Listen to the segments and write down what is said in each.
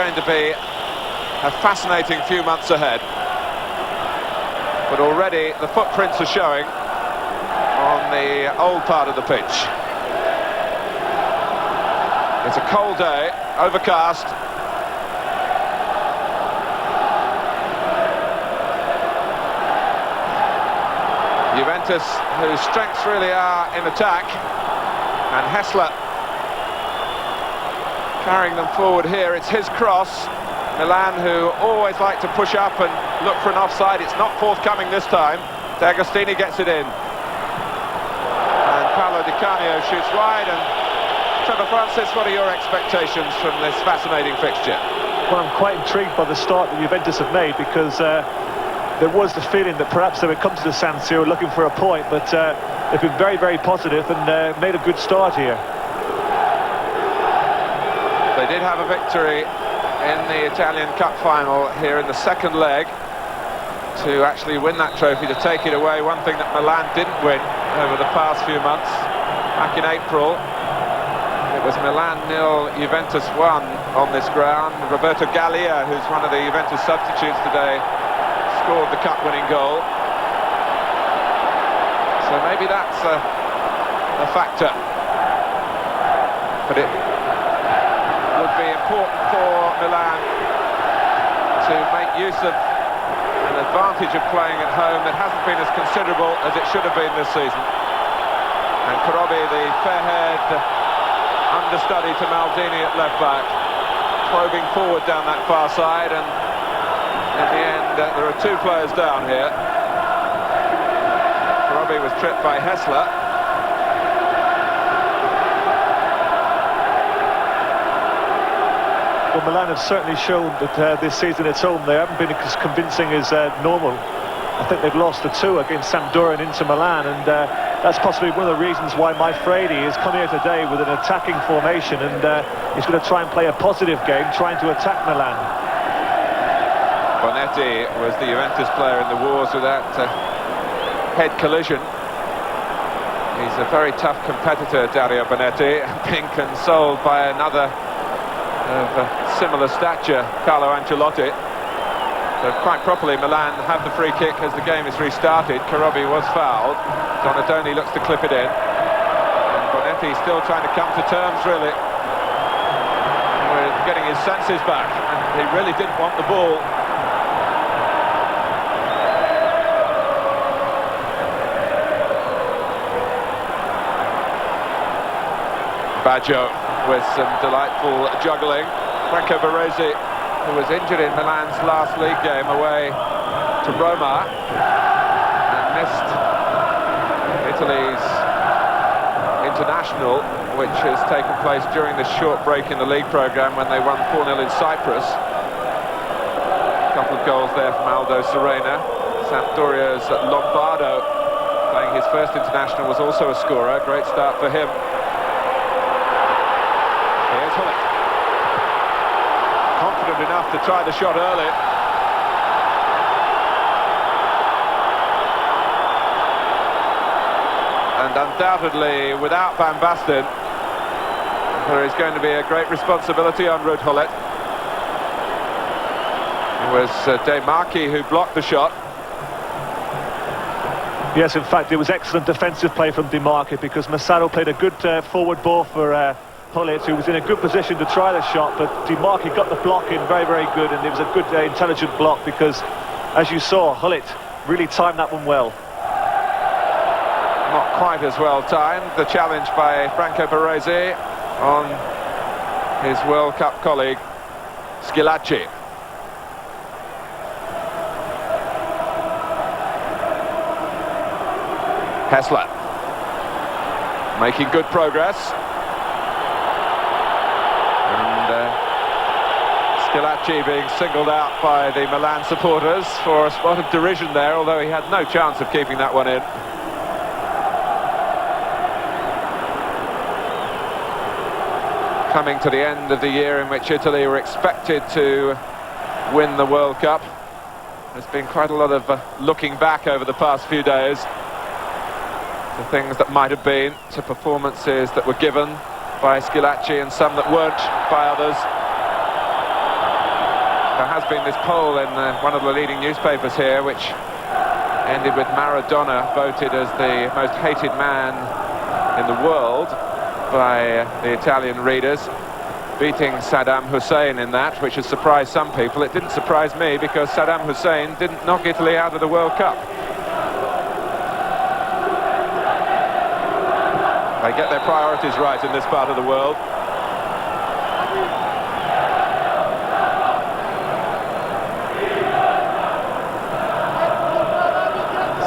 going to be a fascinating few months ahead. But already the footprints are showing on the old part of the pitch. It's a cold day, overcast. Juventus, whose strengths really are in attack, and Hessler carrying them forward here. It's his cross. Milan, who always like to push up and look for an offside, it's not forthcoming this time. D'Agostini gets it in, and Paolo Di Canio shoots wide. And Trevor Francis, what are your expectations from this fascinating fixture? Well, I'm quite intrigued by the start that Juventus have made, because there was the feeling that perhaps they would come to the San Siro looking for a point, but they've been very, very positive and made a good start here. They did have a victory in the Italian Cup final here in the second leg to actually win that trophy, to take it away. One thing that Milan didn't win over the past few months. Back in April, it was Milan 0, Juventus 1 on this ground. Roberto Gallia, who's one of the Juventus substitutes today, scored the cup-winning goal. So maybe that's a factor. But it would be important for Milan to make use of an advantage of playing at home that hasn't been as considerable as it should have been this season. And Karobi, the fair-haired understudy to Maldini at left-back, probing forward down that far side, and in the end there are two players down here. Karobi was tripped by Hessler. Well, Milan have certainly shown that this season at home they haven't been as convincing as normal. I think they've lost the two against Sampdoria and Inter Milan, and that's possibly one of the reasons why Maifredi has come here today with an attacking formation, and he's going to try and play a positive game, trying to attack Milan. Bonetti was the Juventus player in the wars with that head collision. He's a very tough competitor, Dario Bonetti, being consoled by another of similar stature, Carlo Ancelotti. So quite properly Milan have the free kick as the game is restarted. Karobi was fouled. Donadoni looks to clip it in, and Bonetti still trying to come to terms really with getting his senses back, and he really didn't want the ball. Baggio with some delightful juggling. Franco Baresi, who was injured in Milan's last league game away to Roma and missed Italy's international, which has taken place during this short break in the league programme when they won 4-0 in Cyprus. A couple of goals there from Aldo Serena. Sampdoria's Lombardo, playing his first international, was also a scorer. Great start for him. Here's Hullet. Confident enough to try the shot early. And undoubtedly, without Van Basten, there is going to be a great responsibility on Ruud Hullet. It was De Marchi who blocked the shot. Yes, in fact, it was excellent defensive play from Di Marchi, because Massaro played a good forward ball for Hullet, who was in a good position to try the shot, but Di Marchi got the block in very, very good, and it was a good, intelligent block, because, as you saw, Hullet really timed that one well. Not quite as well timed. The challenge by Franco Baresi on his World Cup colleague, Schillaci. Hessler making good progress, and Schillaci being singled out by the Milan supporters for a spot of derision there, although he had no chance of keeping that one in. Coming to the end of the year in which Italy were expected to win the World Cup, there's been quite a lot of looking back over the past few days to things that might have been, to performances that were given by Schillaci and some that weren't by others. There has been this poll in one of the leading newspapers here, which ended with Maradona voted as the most hated man in the world by the Italian readers, beating Saddam Hussein in that, which has surprised some people. It didn't surprise me, because Saddam Hussein didn't knock Italy out of the World Cup. They get their priorities right in this part of the world.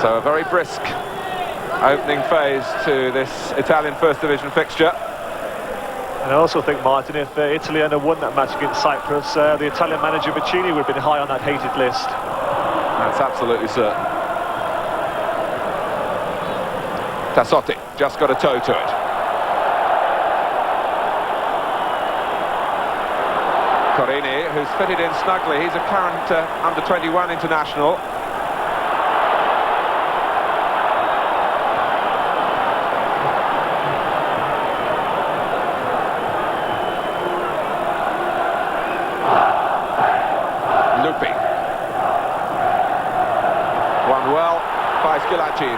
So a very brisk opening phase to this Italian First Division fixture. And I also think, Martin, if Italy had won that match against Cyprus, the Italian manager Beschin would have been high on that hated list. That's absolutely certain. Tassotti just got a toe to it. Corini, who's fitted in snugly, he's a current under-21 international.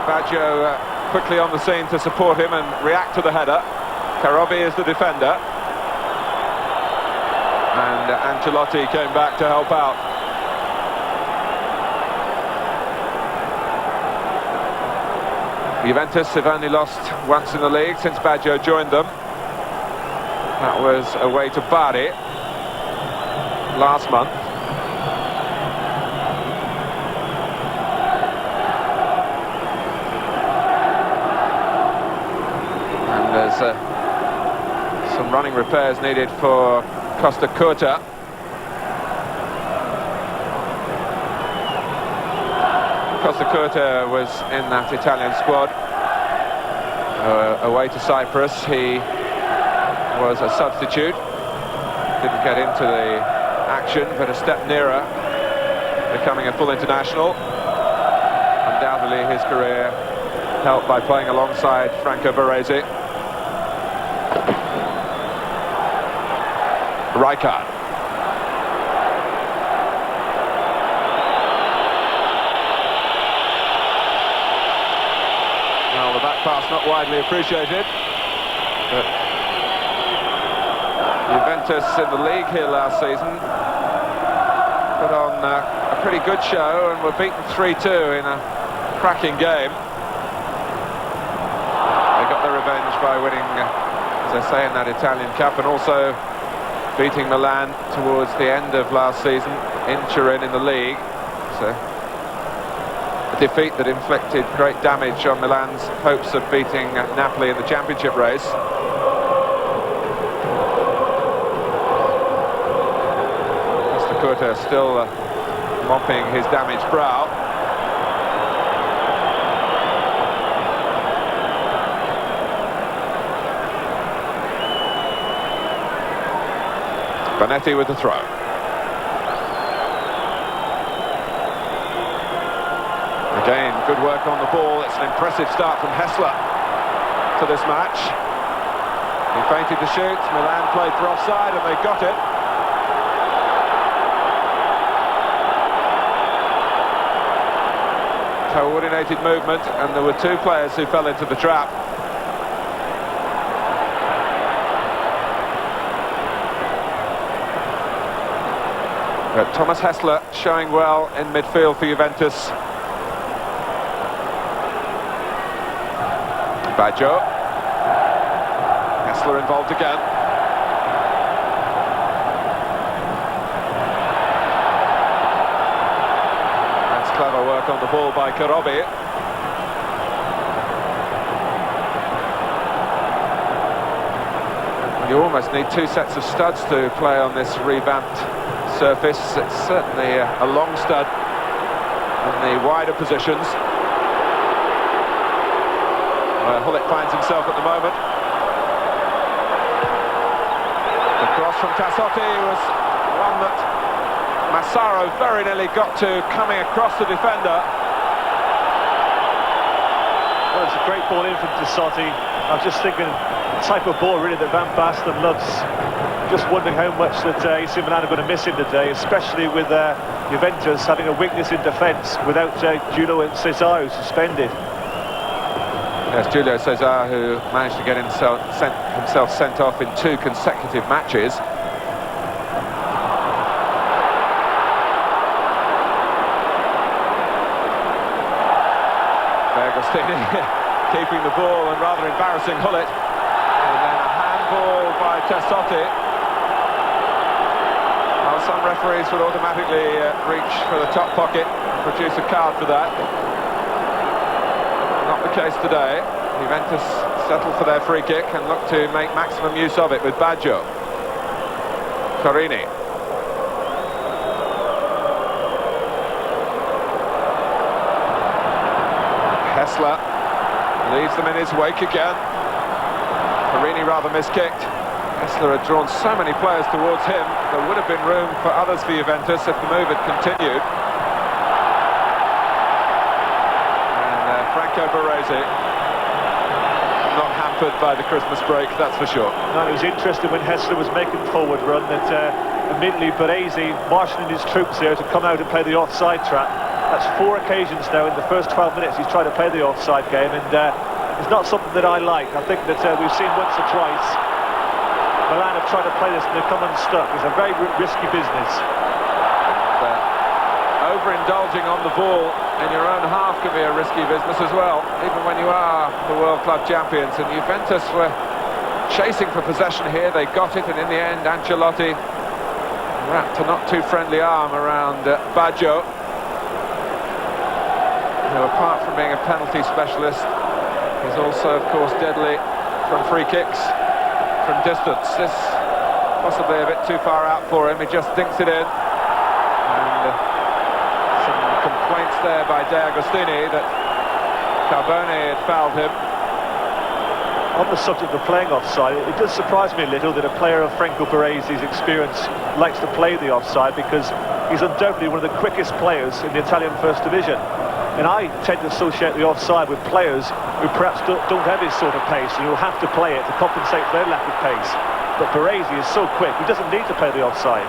Baggio quickly on the scene to support him and react to the header. Carobi is the defender. And Ancelotti came back to help out. Juventus have only lost once in the league since Baggio joined them. That was away to Bari last month. Some running repairs needed for Costa Curta. Costa Curta was in that Italian squad away to Cyprus. He was a substitute, didn't get into the action, but a step nearer becoming a full international. Undoubtedly his career helped by playing alongside Franco Baresi. Rijkaard. Well, the back pass not widely appreciated, but Juventus in the league here last season put on a pretty good show and were beaten 3-2 in a cracking game. They got their revenge by winning, as I say, in that Italian Cup, and also beating Milan towards the end of last season in Turin in the league. So a defeat that inflicted great damage on Milan's hopes of beating Napoli in the championship race. Costa Curta still mopping his damaged brow. Bonetti with the throw. Again, good work on the ball. It's an impressive start from Hessler to this match. He feinted to shoot. Milan played for offside and they got it. Coordinated movement, and there were two players who fell into the trap. But Thomas Hessler showing well in midfield for Juventus. Baggio. Hessler involved again. That's clever work on the ball by Carobi. You almost need two sets of studs to play on this revamped surface. It's certainly a long stud in the wider positions, where Hullet finds himself at the moment. The cross from Tassotti was one that Massaro very nearly got to, coming across the defender. Well, it's a great ball in from Desotti. I was just thinking the type of ball really that Van Basten loves. Just wondering how much that AC Milan are going to miss him today, especially with Juventus having a weakness in defence without Julio Cesar, who's suspended. Yes, Julio Cesar, who managed to get himself sent off in 2 consecutive matches. Agostini keeping the ball and rather embarrassing Hullet. And then a handball by Tessotti. Well, some referees would automatically reach for the top pocket and produce a card for that. Not the case today. Juventus settle for their free kick and look to make maximum use of it with Baggio. Carini. Hessler leaves them in his wake again. Carini rather miskicked. Hessler had drawn so many players towards him, there would have been room for others for Juventus if the move had continued. And Franco Baresi not hampered by the Christmas break, that's for sure. No, it was interesting when Hessler was making forward run that immediately Baresi marshalling his troops there to come out and play the offside trap. That's 4 occasions now in the first 12 minutes he's tried to play the offside game, and it's not something that I like. I think that we've seen once or twice Milan have tried to play this and they've come unstuck. It's a very risky business. Overindulging on the ball in your own half can be a risky business as well, even when you are the World Club champions. And Juventus were chasing for possession here, they got it, and in the end Ancelotti wrapped a not too friendly arm around Baggio, who, apart from being a penalty specialist, is also, of course, deadly from free kicks from distance. This possibly a bit too far out for him, he just dinks it in. And some complaints there by De Agostini that Carbone had fouled him. On the subject of playing offside, it does surprise me a little that a player of Franco Baresi's experience likes to play the offside, because he's undoubtedly one of the quickest players in the Italian First Division. And I tend to associate the offside with players who perhaps don't have his sort of pace, and you'll have to play it to compensate for their lack of pace. But Baresi is so quick, he doesn't need to play the offside.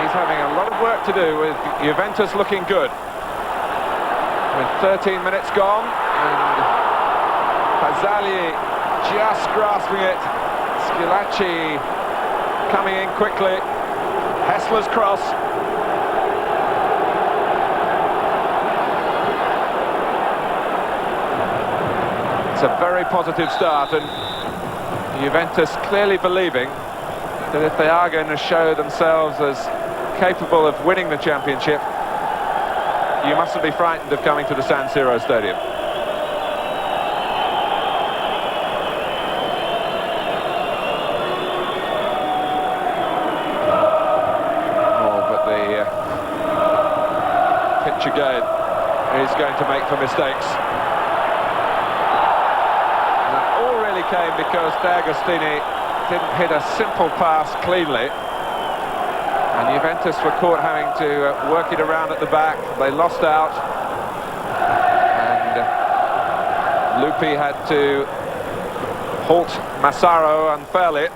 He's having a lot of work to do with Juventus looking good. With 13 minutes gone, and Pazzagli just grasping it. Schillaci coming in quickly. Hessler's cross. It's a very positive start, and Juventus clearly believing that if they are going to show themselves as capable of winning the championship, you mustn't be frightened of coming to the San Siro stadium. Oh, but the pitch again is going to make for mistakes. Came because D'Agostini didn't hit a simple pass cleanly, and Juventus were caught having to work it around at the back. They lost out, and Lupi had to halt Massaro unfairly.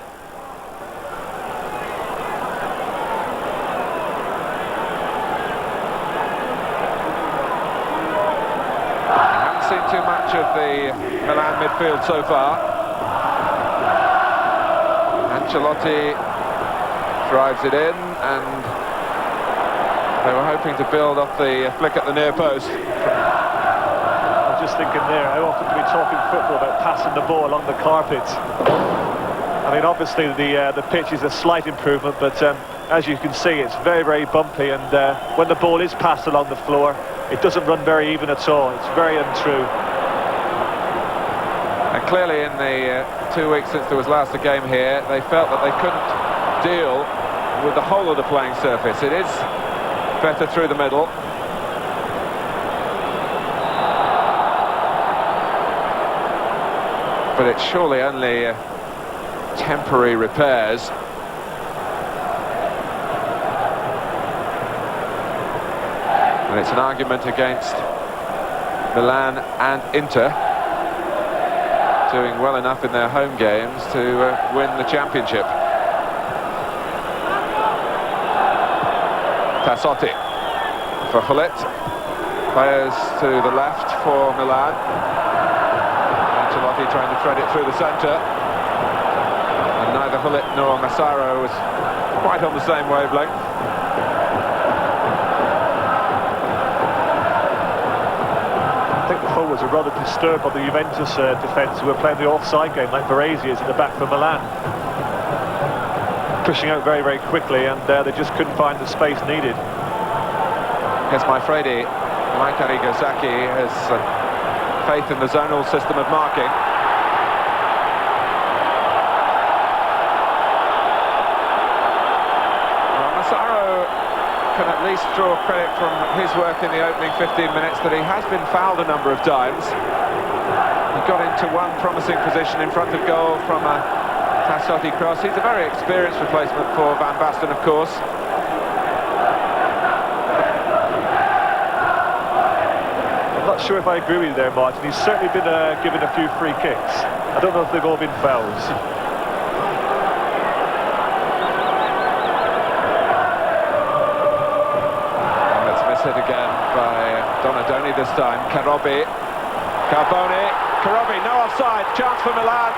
I haven't seen too much of the Milan midfield so far. Ancelotti drives it in, and they were hoping to build off the flick at the near post. I'm just thinking there, how often do we talk in football about passing the ball along the carpet? I mean, obviously the pitch is a slight improvement, but as you can see, it's very, very bumpy, and when the ball is passed along the floor, it doesn't run very even at all. It's very untrue. And clearly in the 2 weeks since there was last a game here, they felt that they couldn't deal with the whole of the playing surface. It is better through the middle. But it's surely only temporary repairs. And it's an argument against Milan and Inter doing well enough in their home games to win the championship. Tassotti for Hullet. Players to the left for Milan. Ancelotti trying to thread it through the centre. And neither Hullet nor Massaro was quite on the same wavelength. I think the forwards are rather disturbed by the Juventus defence, who are playing the offside game like Baresi is at the back for Milan. Pushing out very, very quickly, and they just couldn't find the space needed. Yes, my Freddy, like Arigosaki, has faith in the zonal system of marking. Well, Massaro can at least draw credit from his work in the opening 15 minutes that he has been fouled a number of times. He got into one promising position in front of goal from a Tassotti cross. He's a very experienced replacement for Van Basten, of course. I'm not sure if I agree with you there, Martin. He's certainly been given a few free kicks. I don't know if they've all been fouls. Hit again by Donadoni this time. Carboni, no offside, chance for Milan.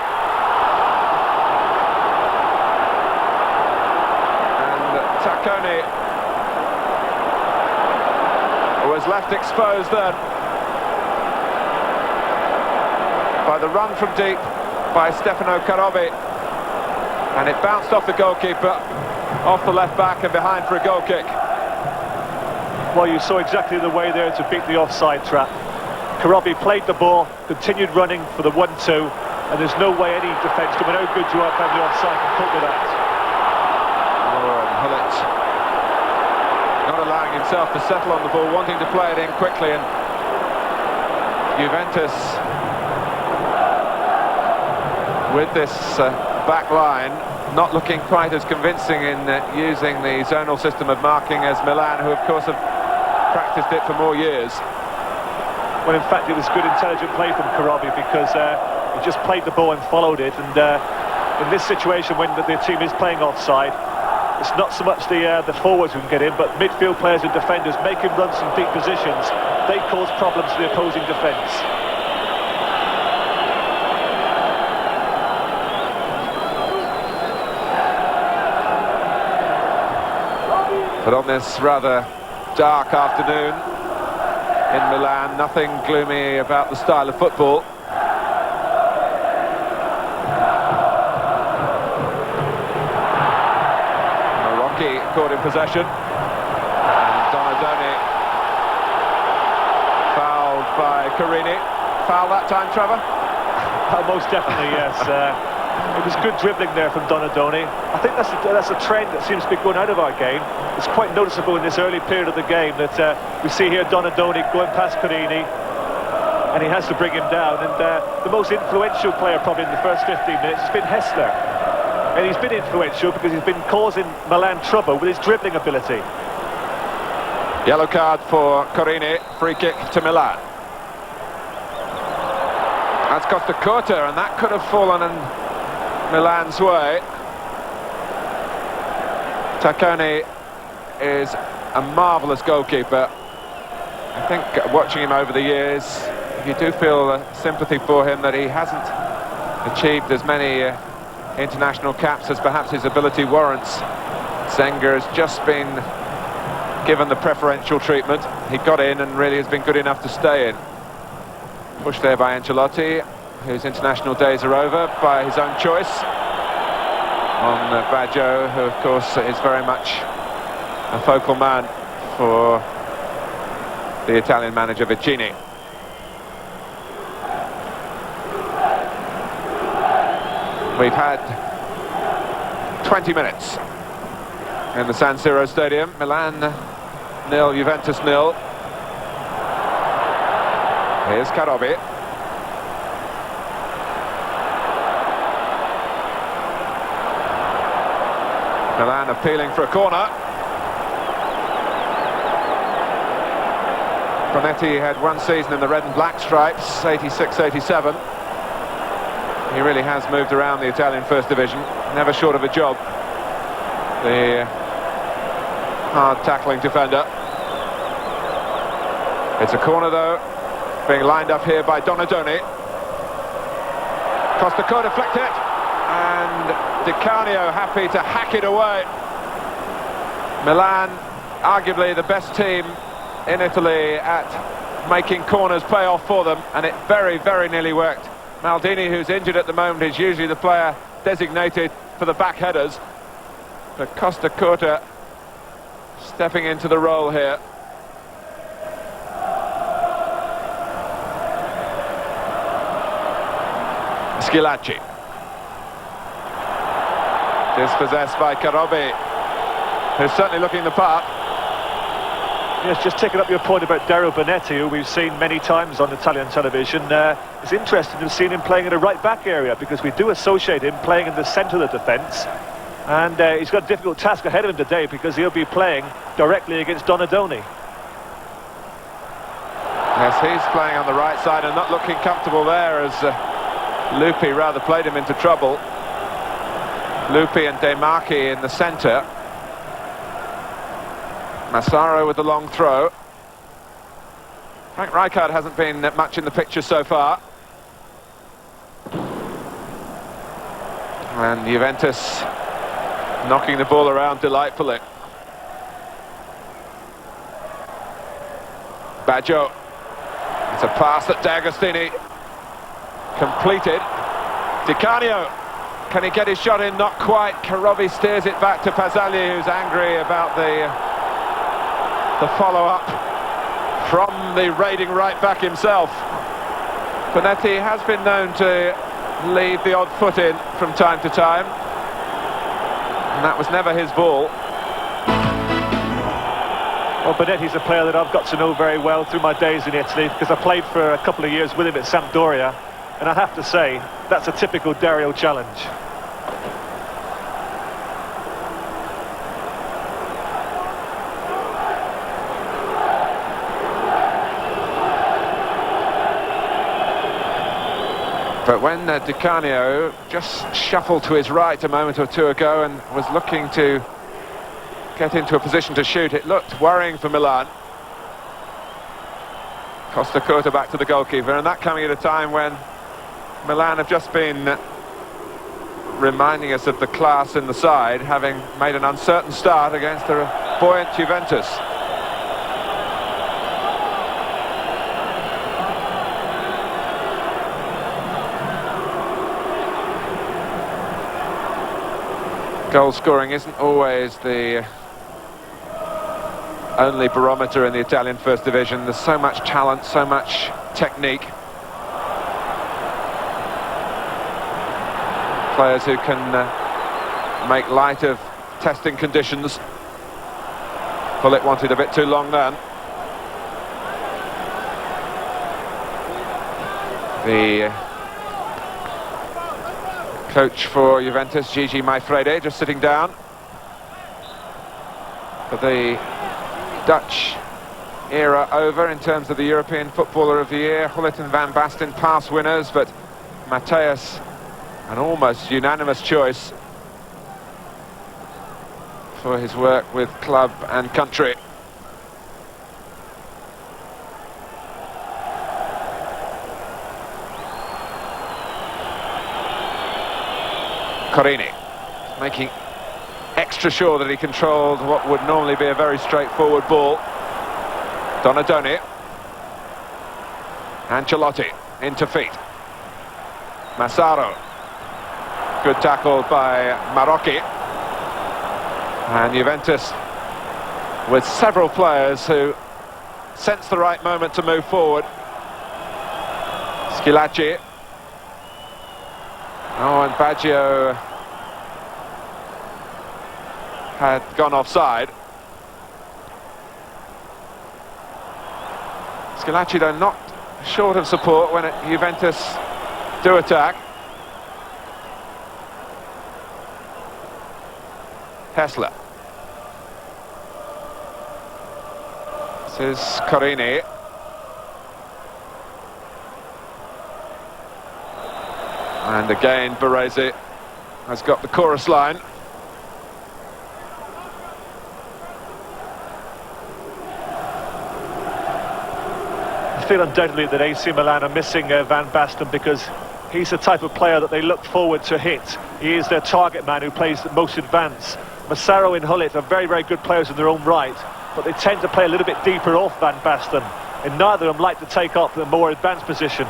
And Taccone was left exposed then by the run from deep by Stefano Carboni, and it bounced off the goalkeeper, off the left back and behind for a goal kick. Well, you saw exactly the way there to beat the offside trap. Carboni played the ball, continued running for the 1-2, and there's no way any defence, no matter how good you are playing the offside, can cope with that. Hullet not allowing himself to settle on the ball, wanting to play it in quickly, and Juventus with this back line not looking quite as convincing in using the zonal system of marking as Milan, who of course have practiced it for more years. Well, in fact, it was good, intelligent play from Carboni, because he just played the ball and followed it. And in this situation, when the team is playing offside, it's not so much the forwards who can get in, but midfield players and defenders make him run some deep positions. They cause problems to the opposing defence. But on this rather dark afternoon in Milan, nothing gloomy about the style of football. Marocchi caught in possession. And Donadoni fouled by Carini. Foul that time, Trevor? Most definitely, yes. It was good dribbling there from Donadoni. I think that's a trend that seems to be going out of our game. It's quite noticeable in this early period of the game that we see here Donadoni going past Carini, and he has to bring him down. And the most influential player probably in the first 15 minutes has been Hessler. And he's been influential because he's been causing Milan trouble with his dribbling ability. Yellow card for Carini, free kick to Milan. That's Costa Curta, and that could have fallen in Milan's way. Taccone is a marvellous goalkeeper. I think watching him over the years, you do feel sympathy for him that he hasn't achieved as many international caps as perhaps his ability warrants. Zenga has just been given the preferential treatment. He got in and really has been good enough to stay in. Pushed there by Ancelotti, whose international days are over by his own choice, on Baggio, who of course is very much a focal man for the Italian manager Beschin. We've had 20 minutes in the San Siro stadium. Milan 0, Juventus 0. Here's Carboni. Milan appealing for a corner. Bonetti had one season in the red and black stripes, 86-87. He really has moved around the Italian First Division, never short of a job. The hard tackling defender. It's a corner though, being lined up here by Donadoni. Costa deflected it, and Di Canio happy to hack it away. Milan, arguably the best team in Italy at making corners pay off for them, and it very, very nearly worked. Maldini, who's injured at the moment, is usually the player designated for the back headers, but Costa Curta stepping into the role here. Schillaci. Dispossessed by Karobi, who's certainly looking the part. Yes, just taking up your point about Dario Bonetti, who we've seen many times on Italian television. It's interesting to have seen him playing in a right-back area, because we do associate him playing in the centre of the defence. And he's got a difficult task ahead of him today, because he'll be playing directly against Donadoni. Yes, he's playing on the right side and not looking comfortable there, as Lupi rather played him into trouble. Lupi and De Marchi in the centre. Massaro with the long throw. Frank Rijkaard hasn't been much in the picture so far. And Juventus knocking the ball around delightfully. Baggio. It's a pass that D'Agostini completed. Di Canio, can he get his shot in? Not quite. Karobi steers it back to Pazzagli, who's angry about the follow-up from the raiding right-back himself. Bonetti has been known to leave the odd foot in from time to time, and that was never his ball. Well, Bonetti's a player that I've got to know very well through my days in Italy, because I played for a couple of years with him at Sampdoria, and I have to say, that's a typical Dario challenge. But when Di Canio just shuffled to his right a moment or two ago and was looking to get into a position to shoot, it looked worrying for Milan. Costa Curta back to the goalkeeper, and that coming at a time when Milan have just been reminding us of the class in the side, having made an uncertain start against a buoyant Juventus. Goal scoring isn't always the only barometer in the Italian First Division. There's so much talent, so much technique. Players who can make light of testing conditions. Pullet wanted a bit too long then. The coach for Juventus, Gigi Maifredi, just sitting down. For the Dutch era over in terms of the European Footballer of the Year. Gullit and Van Basten past winners, but Matthäus an almost unanimous choice for his work with club and country. Corini making extra sure that he controlled what would normally be a very straightforward ball. Donadoni. Ancelotti into feet. Massaro. Good tackle by Marocchi. And Juventus with several players who sense the right moment to move forward. Schillaci. Oh, and Baggio had gone offside. Schillaci, though, not short of support when Juventus do attack. Hessler. This is Corini. And again, Baresi has got the chorus line. I feel undoubtedly that AC Milan are missing Van Basten, because he's the type of player that they look forward to hit. He is their target man who plays the most advanced. Massaro and Hullet are very, very good players in their own right, but they tend to play a little bit deeper off Van Basten, and neither of them like to take up the more advanced position.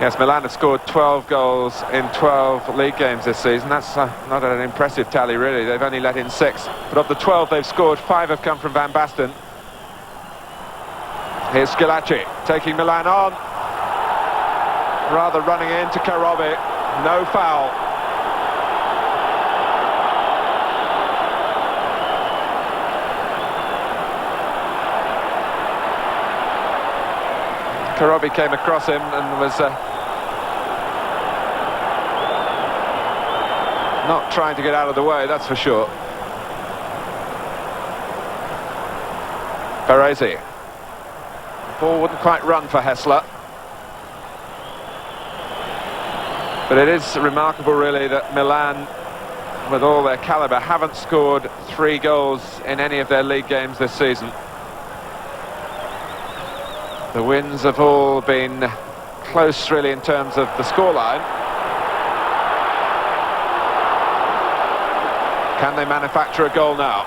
Yes, Milan have scored 12 goals in 12 league games this season. That's not an impressive tally, really. They've only let in 6, but of the 12 they've scored, 5 have come from Van Basten. Here's Schillaci taking Milan on, rather running into Karobi. No foul. Karobi came across him and was not trying to get out of the way, that's for sure. Baresi. The ball wouldn't quite run for Hessler. But it is remarkable, really, that Milan, with all their calibre, haven't scored 3 goals in any of their league games this season. The wins have all been close, really, in terms of the scoreline. Can they manufacture a goal now?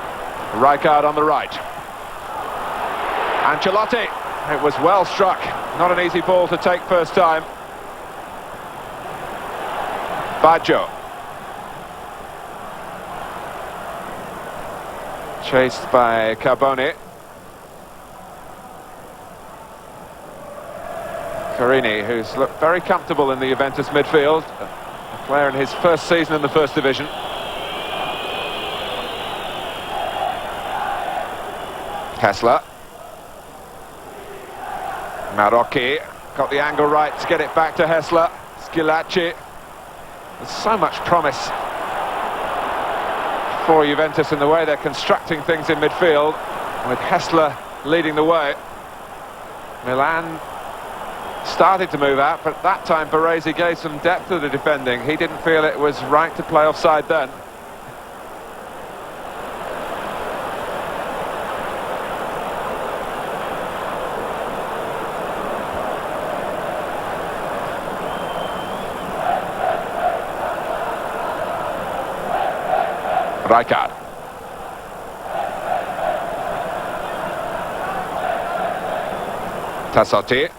Rijkaard on the right. Ancelotti. It was well struck. Not an easy ball to take first time. Baggio. Chased by Carboni. Carini, who's looked very comfortable in the Juventus midfield. A player in his first season in the first division. Hessler. Marocchi got the angle right to get it back to Hessler. Schillaci. There's so much promise for Juventus in the way they're constructing things in midfield, with Hessler leading the way. Milan started to move out, but that time Baresi gave some depth to the defending. He didn't feel it was right to play offside then. Rijkaard. Tassotti.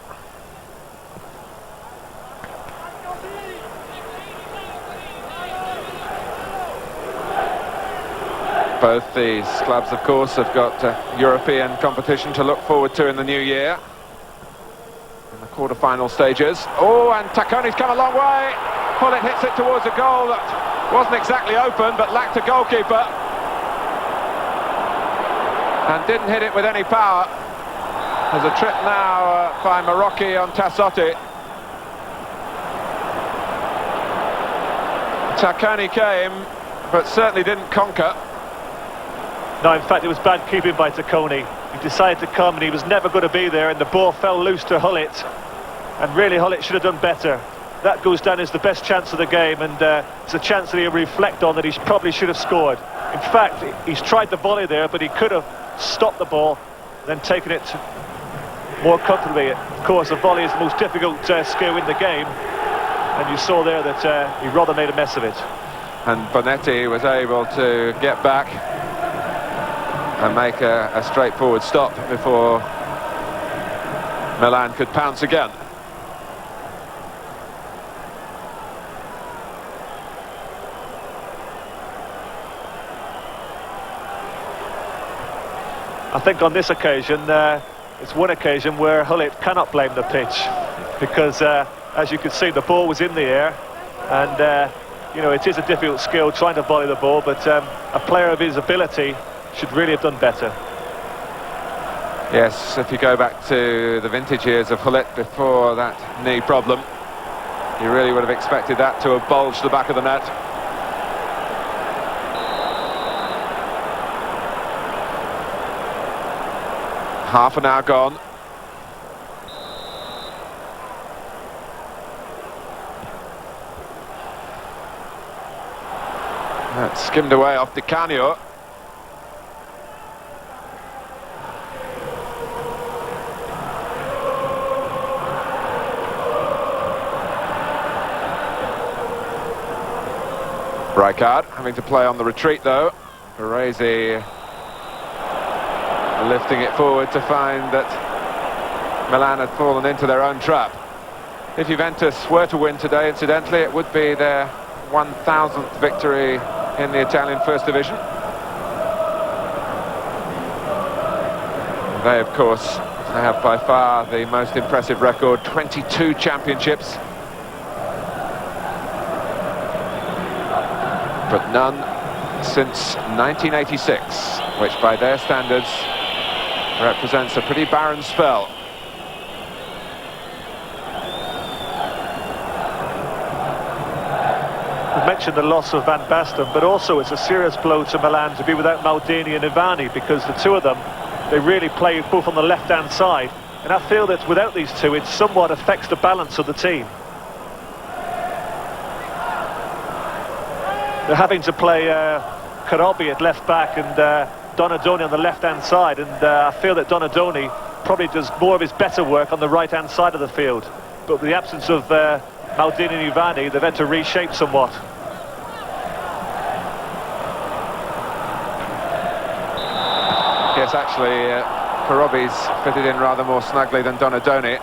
Both these clubs, of course, have got European competition to look forward to in the new year. In the quarter-final stages. Oh, and Tacconi's come a long way. Hullet hits it towards a goal that wasn't exactly open, but lacked a goalkeeper. And didn't hit it with any power. There's a trip now by Marocchi on Tassotti. Tacconi came, but certainly didn't conquer. No, in fact, it was bad keeping by Tacconi. He decided to come and he was never going to be there, and the ball fell loose to Hullet. And really, Hullet should have done better. That goes down as the best chance of the game, and it's a chance that he'll reflect on, that he probably should have scored. In fact, he's tried the volley there, but he could have stopped the ball, then taken it more comfortably. Of course, a volley is the most difficult skill in the game, and you saw there that he rather made a mess of it. And Bonetti was able to get back and make a straightforward stop before Milan could pounce again. I think on this occasion, it's one occasion where Hullet cannot blame the pitch, because as you can see, the ball was in the air, and you know, it is a difficult skill trying to volley the ball, but a player of his ability should really have done better. Yes, if you go back to the vintage years of Hullet before that knee problem, you really would have expected that to have bulged the back of the net. Half an hour gone. That skimmed away off Di Canio. Rijkaard having to play on the retreat though. Baresi lifting it forward to find that Milan had fallen into their own trap. If Juventus were to win today, incidentally, it would be their 1000th victory in the Italian First Division. They, of course, have by far the most impressive record, 22 championships. But none since 1986, which by their standards represents a pretty barren spell. We mentioned the loss of Van Basten, but also it's a serious blow to Milan to be without Maldini and Ivani, because the two of them, they really play both on the left-hand side, and I feel that without these two it somewhat affects the balance of the team. They're having to play Karobi at left back and Donadoni on the left-hand side, and I feel that Donadoni probably does more of his better work on the right-hand side of the field. But with the absence of Maldini and Ivani, they've had to reshape somewhat. Yes, actually, Karobi's fitted in rather more snugly than Donadoni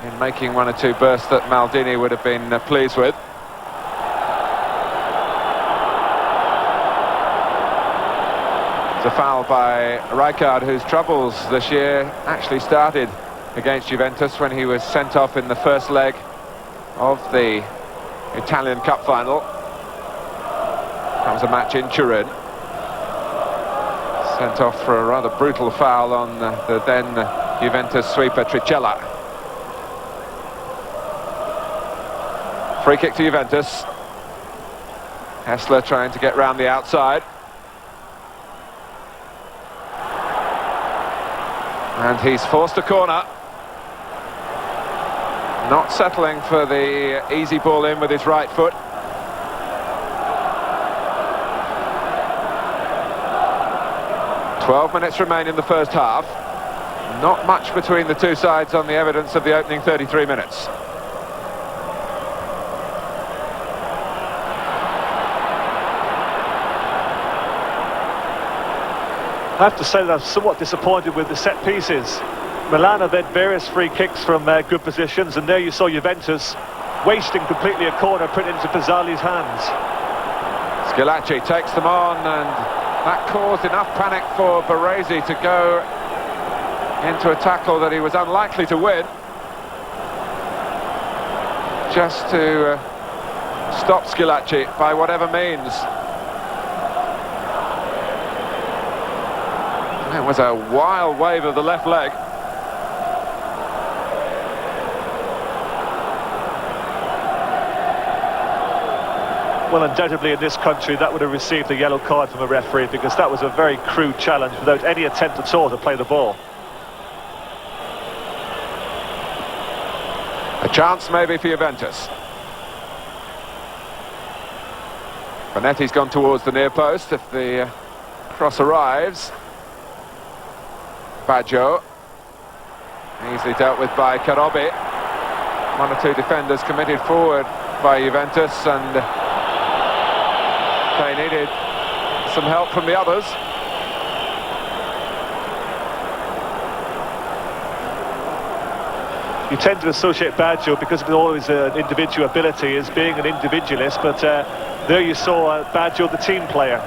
in making one or two bursts that Maldini would have been pleased with. It's a foul by Rijkaard, whose troubles this year actually started against Juventus when he was sent off in the first leg of the Italian Cup final. That was a match in Turin. Sent off for a rather brutal foul on the then Juventus sweeper Tricella. Free kick to Juventus. Hessler trying to get round the outside. And he's forced a corner. Not settling for the easy ball in with his right foot. "12 minutes remain in the first half. Not much between the two sides on the evidence of the opening 33 minutes. I have to say that I'm somewhat disappointed with the set pieces. Milan have had various free kicks from good positions, and there you saw Juventus wasting completely a corner put into Pizzali's hands. Schillaci takes them on, and that caused enough panic for Baresi to go into a tackle that he was unlikely to win, just to stop Schillaci by whatever means. It was a wild wave of the left leg. Well, undoubtedly in this country that would have received a yellow card from a referee, because that was a very crude challenge without any attempt at all to play the ball. A chance maybe for Juventus. Bonetti's gone towards the near post if the cross arrives. Baggio, easily dealt with by Karobi. One or two defenders committed forward by Juventus, and they needed some help from the others. You tend to associate Baggio, because of all his individual ability, as being an individualist, but there you saw Baggio, the team player.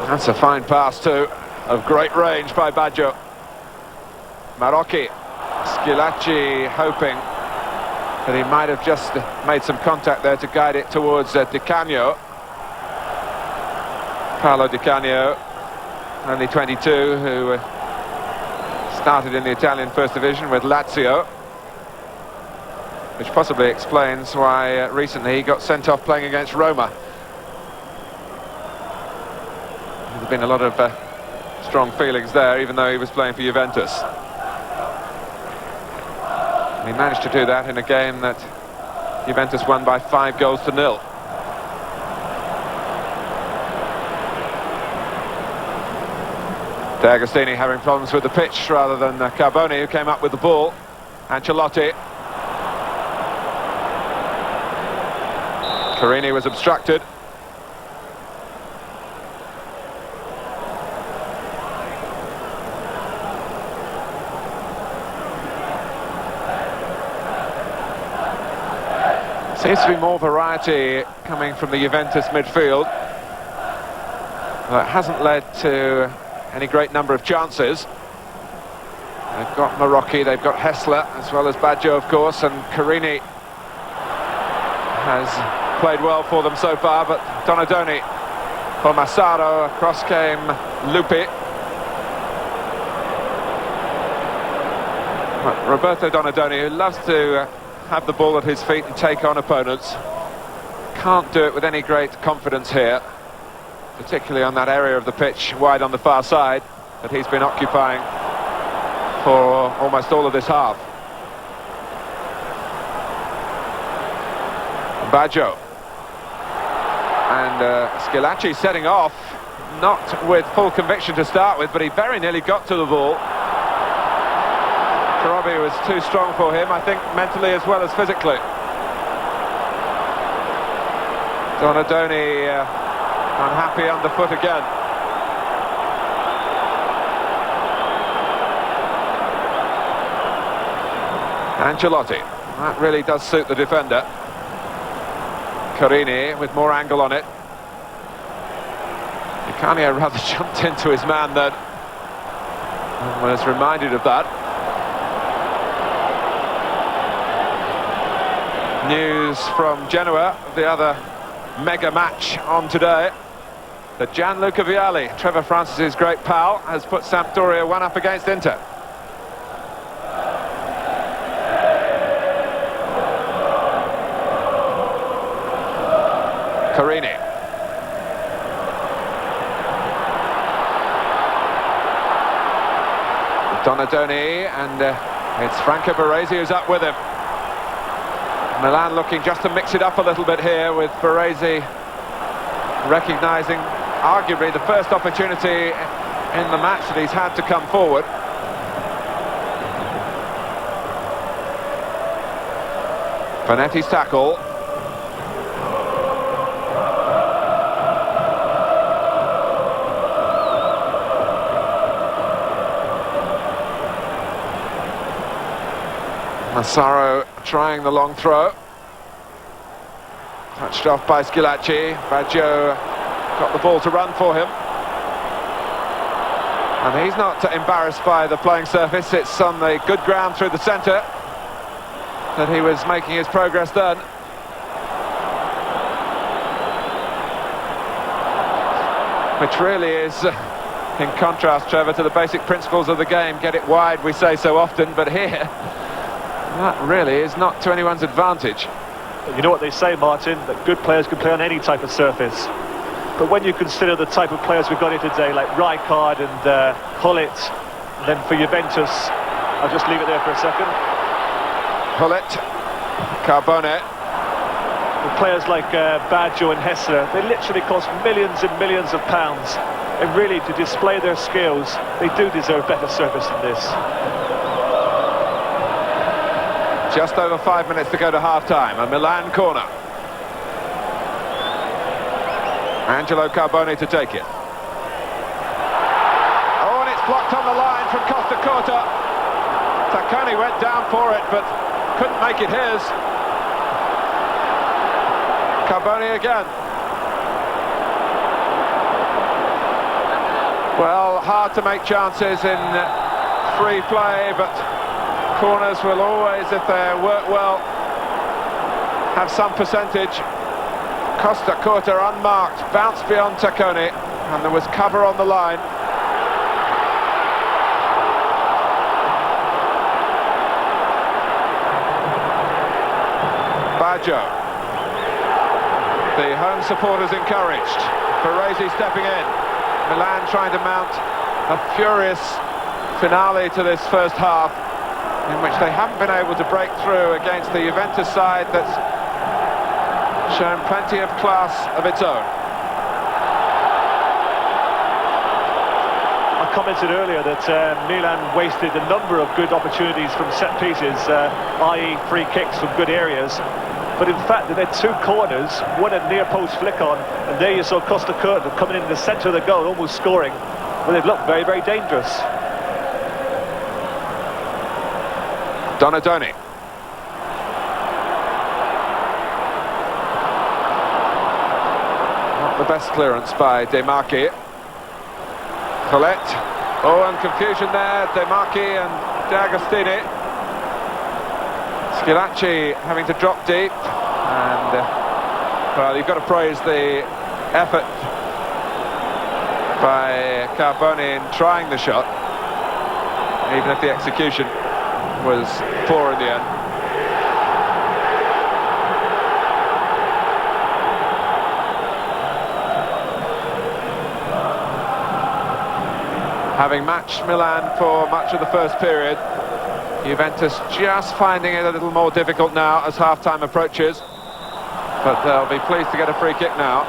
That's a fine pass too, of great range by Baggio. Marocchi, Schillaci hoping that he might have just made some contact there to guide it towards Di Canio. Paolo Di Canio, only 22, who started in the Italian First Division with Lazio, which possibly explains why recently he got sent off playing against Roma. There's been a lot of strong feelings there, even though he was playing for Juventus. He managed to do that in a game that Juventus won by 5-0. De Agostini having problems with the pitch rather than Carboni, who came up with the ball. Ancelotti. Carini was obstructed. Seems to be more variety coming from the Juventus midfield. Well, it hasn't led to any great number of chances. They've got Marocchi, they've got Hessler, as well as Baggio, of course, and Carini has played well for them so far, but Donadoni for Massaro, across came Lupi. Roberto Donadoni, who loves to have the ball at his feet and take on opponents, can't do it with any great confidence here, particularly on that area of the pitch wide on the far side that he's been occupying for almost all of this half. Baggio and Schillaci setting off, not with full conviction to start with, but he very nearly got to the ball. Karobi was too strong for him, I think, mentally as well as physically. Donadoni unhappy underfoot again. Ancelotti, that really does suit the defender. Carini with more angle on it. Canio rather jumped into his man then, and was reminded of that. News from Genoa, the other mega match on today, that Gianluca Vialli, Trevor Francis's great pal, has put Sampdoria 1-up against Inter. Carini. Donadoni, and it's Franco Baresi who's up with him. Milan looking just to mix it up a little bit here, with Baresi recognising arguably the first opportunity in the match that he's had to come forward. Panetti's tackle. Massaro trying the long throw. Touched off by Schillaci. Baggio got the ball to run for him. And he's not embarrassed by the playing surface. It's on the good ground through the centre that he was making his progress then. Which really is, in contrast, Trevor, to the basic principles of the game. Get it wide, we say so often, but here, that really is not to anyone's advantage. But you know what they say, Martin, that good players can play on any type of surface. But when you consider the type of players we've got here today, like Rijkaard and Hullet, then for Juventus, I'll just leave it there for a second. Hullet, Carbone. With players like Baggio and Hessler, they literally cost millions and millions of pounds. And really, to display their skills, they do deserve better service than this. Just over 5 minutes to go to half-time, a Milan corner. Angelo Carboni to take it. Oh, and it's blocked on the line from Costa Curta. Tacconi went down for it, but couldn't make it his. Carboni again. Well, hard to make chances in free play, but corners will always, if they work well, have some percentage. Costa Curta unmarked, bounced beyond Tacconi, and there was cover on the line. Baggio. The home supporters encouraged. Baresi stepping in. Milan trying to mount a furious finale to this first half. in which they haven't been able to break through against the Juventus side that's shown plenty of class of its own. I commented earlier that Milan wasted a number of good opportunities from set pieces, i.e. free kicks from good areas. But in fact, they had two corners, one a near post flick on, and there you saw Costa Curta coming in the centre of the goal, almost scoring. But they've looked very, very dangerous. Donadoni. Not the best clearance by De Marchi. Colette. Oh, and confusion there. De Marchi and D'Agostini. Schilacci having to drop deep. And, well, you've got to praise the effort by Carboni in trying the shot, even if the execution was poor in the end. Having matched Milan for much of the first period, Juventus just finding it a little more difficult now as half-time approaches, but they'll be pleased to get a free kick now.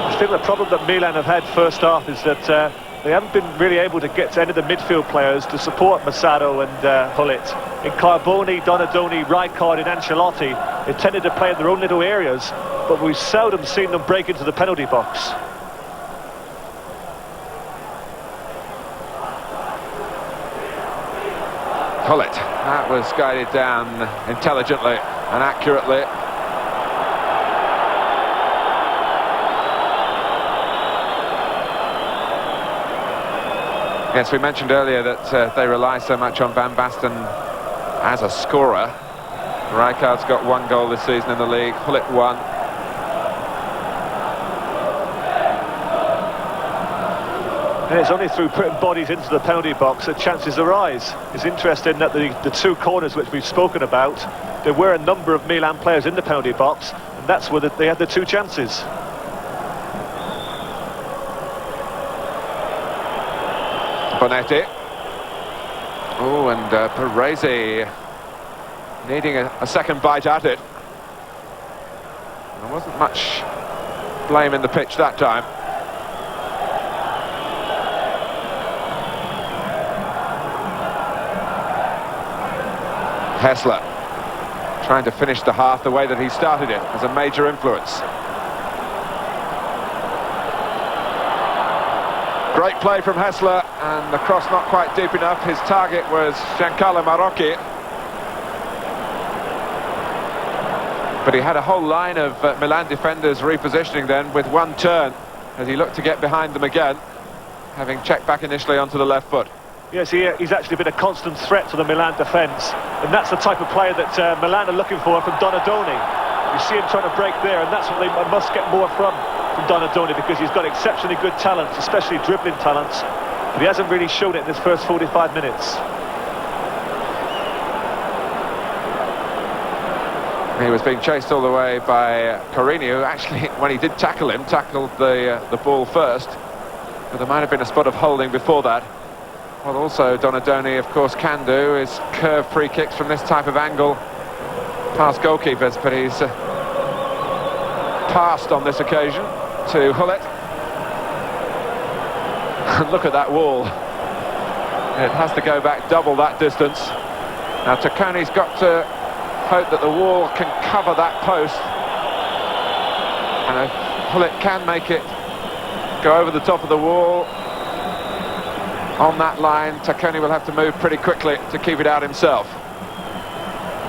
I think the problem that Milan have had first half is that they haven't been really able to get to any of the midfield players to support Massaro and Hullet. In Carboni, Donadoni, Rijkaard and Ancelotti, they tended to play in their own little areas, but we've seldom seen them break into the penalty box. Hullet, that was guided down intelligently and accurately. Yes, we mentioned earlier that they rely so much on Van Basten as a scorer. Rijkaard's got 1 goal this season in the league, Hullet 1. And it's only through putting bodies into the penalty box that chances arise. It's interesting that the two corners which we've spoken about, there were a number of Milan players in the penalty box, and that's where they had the two chances. Bonetti. Oh, and Parisi needing a second bite at it. There wasn't much blame in the pitch that time. Hessler trying to finish the half the way that he started it as a major influence. Great play from Hessler, and the cross not quite deep enough. His target was Giancarlo Marocchi. But he had a whole line of Milan defenders repositioning then with one turn as he looked to get behind them again, having checked back initially onto the left foot. Yes, he's actually been a constant threat to the Milan defence, and that's the type of player that Milan are looking for from Donadoni. You see him trying to break there, and that's what they must get more from Donadoni, because he's got exceptionally good talent, especially dribbling talents, but he hasn't really shown it in his first 45 minutes. He was being chased all the way by Carini, who actually, when he did tackle him, tackled the ball first. But there might have been a spot of holding before that. What also Donadoni, of course, can do is curve free kicks from this type of angle past goalkeepers, but he's passed on this occasion to Hullet. And look at that wall. It has to go back double that distance. Now Tacconi's got to hope that the wall can cover that post, and if Hullet can make it go over the top of the wall on that line, Tacconi will have to move pretty quickly to keep it out himself.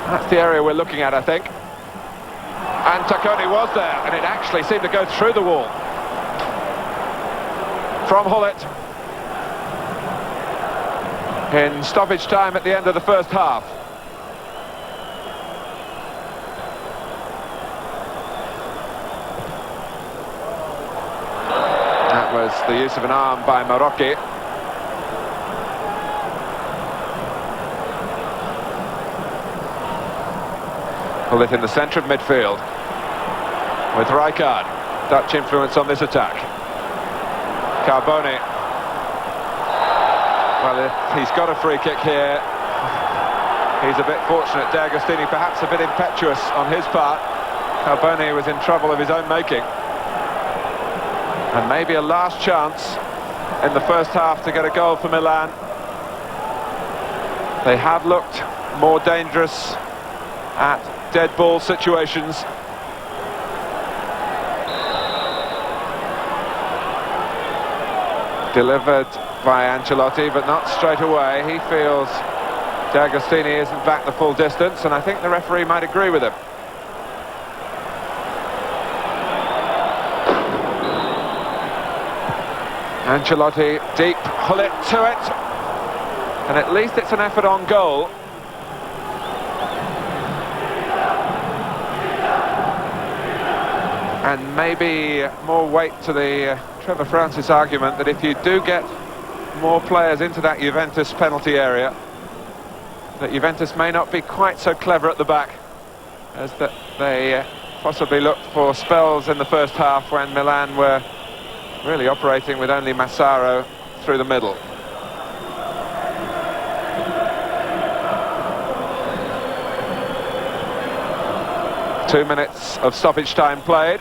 That's the area we're looking at, I think. And Tacconi was there, and it actually seemed to go through the wall. From Hullet in stoppage time at the end of the first half. That was the use of an arm by Marocchi. Hullet in the centre of midfield. with Rijkaard. Dutch influence on this attack. Carboni. Well, if he's got a free kick here, he's a bit fortunate. D'Agostini perhaps a bit impetuous on his part. Carboni was in trouble of his own making. And maybe a last chance in the first half to get a goal for Milan. They have looked more dangerous at dead ball situations. Delivered by Ancelotti, but not straight away. He feels D'Agostini isn't back the full distance, and I think the referee might agree with him. Ancelotti deep, Hullet to it, and at least it's an effort on goal. And maybe more weight to the Trevor Francis argument that if you do get more players into that Juventus penalty area, that Juventus may not be quite so clever at the back as that they possibly looked for spells in the first half when Milan were really operating with only Massaro through the middle. Two minutes of stoppage time played.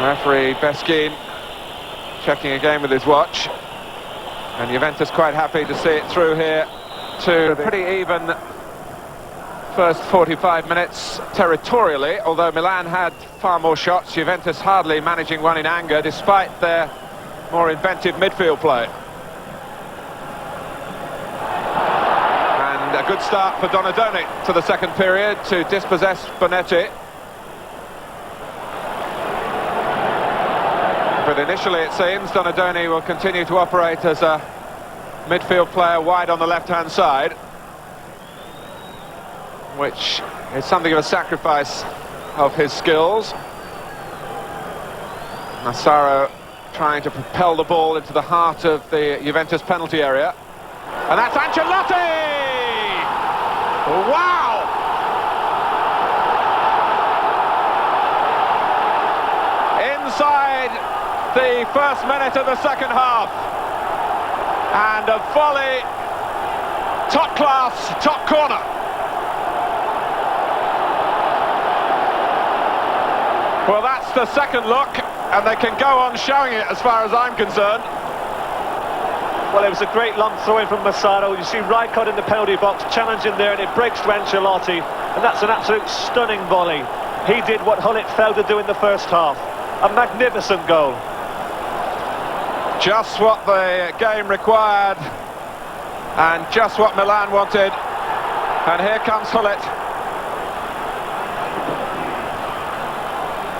Referee Beschin checking again with his watch, and Juventus quite happy to see it through here to a pretty even first 45 minutes territorially, although Milan had far more shots. Juventus hardly managing one in anger despite their more inventive midfield play. And a good start for Donadoni to the second period to dispossess Bonetti. But initially, it seems, Donadoni will continue to operate as a midfield player wide on the left-hand side, which is something of a sacrifice of his skills. Massaro trying to propel the ball into the heart of the Juventus penalty area. And that's Ancelotti! Wow! Inside the first minute of the second half, and a volley, top class, top corner. Well, that's the second look, and they can go on showing it as far as I'm concerned. Well, it was a great long throw-in from Massaro. You see Rijkaard in the penalty box challenging there, and it breaks to Ancelotti, and that's an absolute stunning volley. He did what Hullet failed to do in the first half. A magnificent goal. Just what the game required, and just what Milan wanted. And here comes Hullet.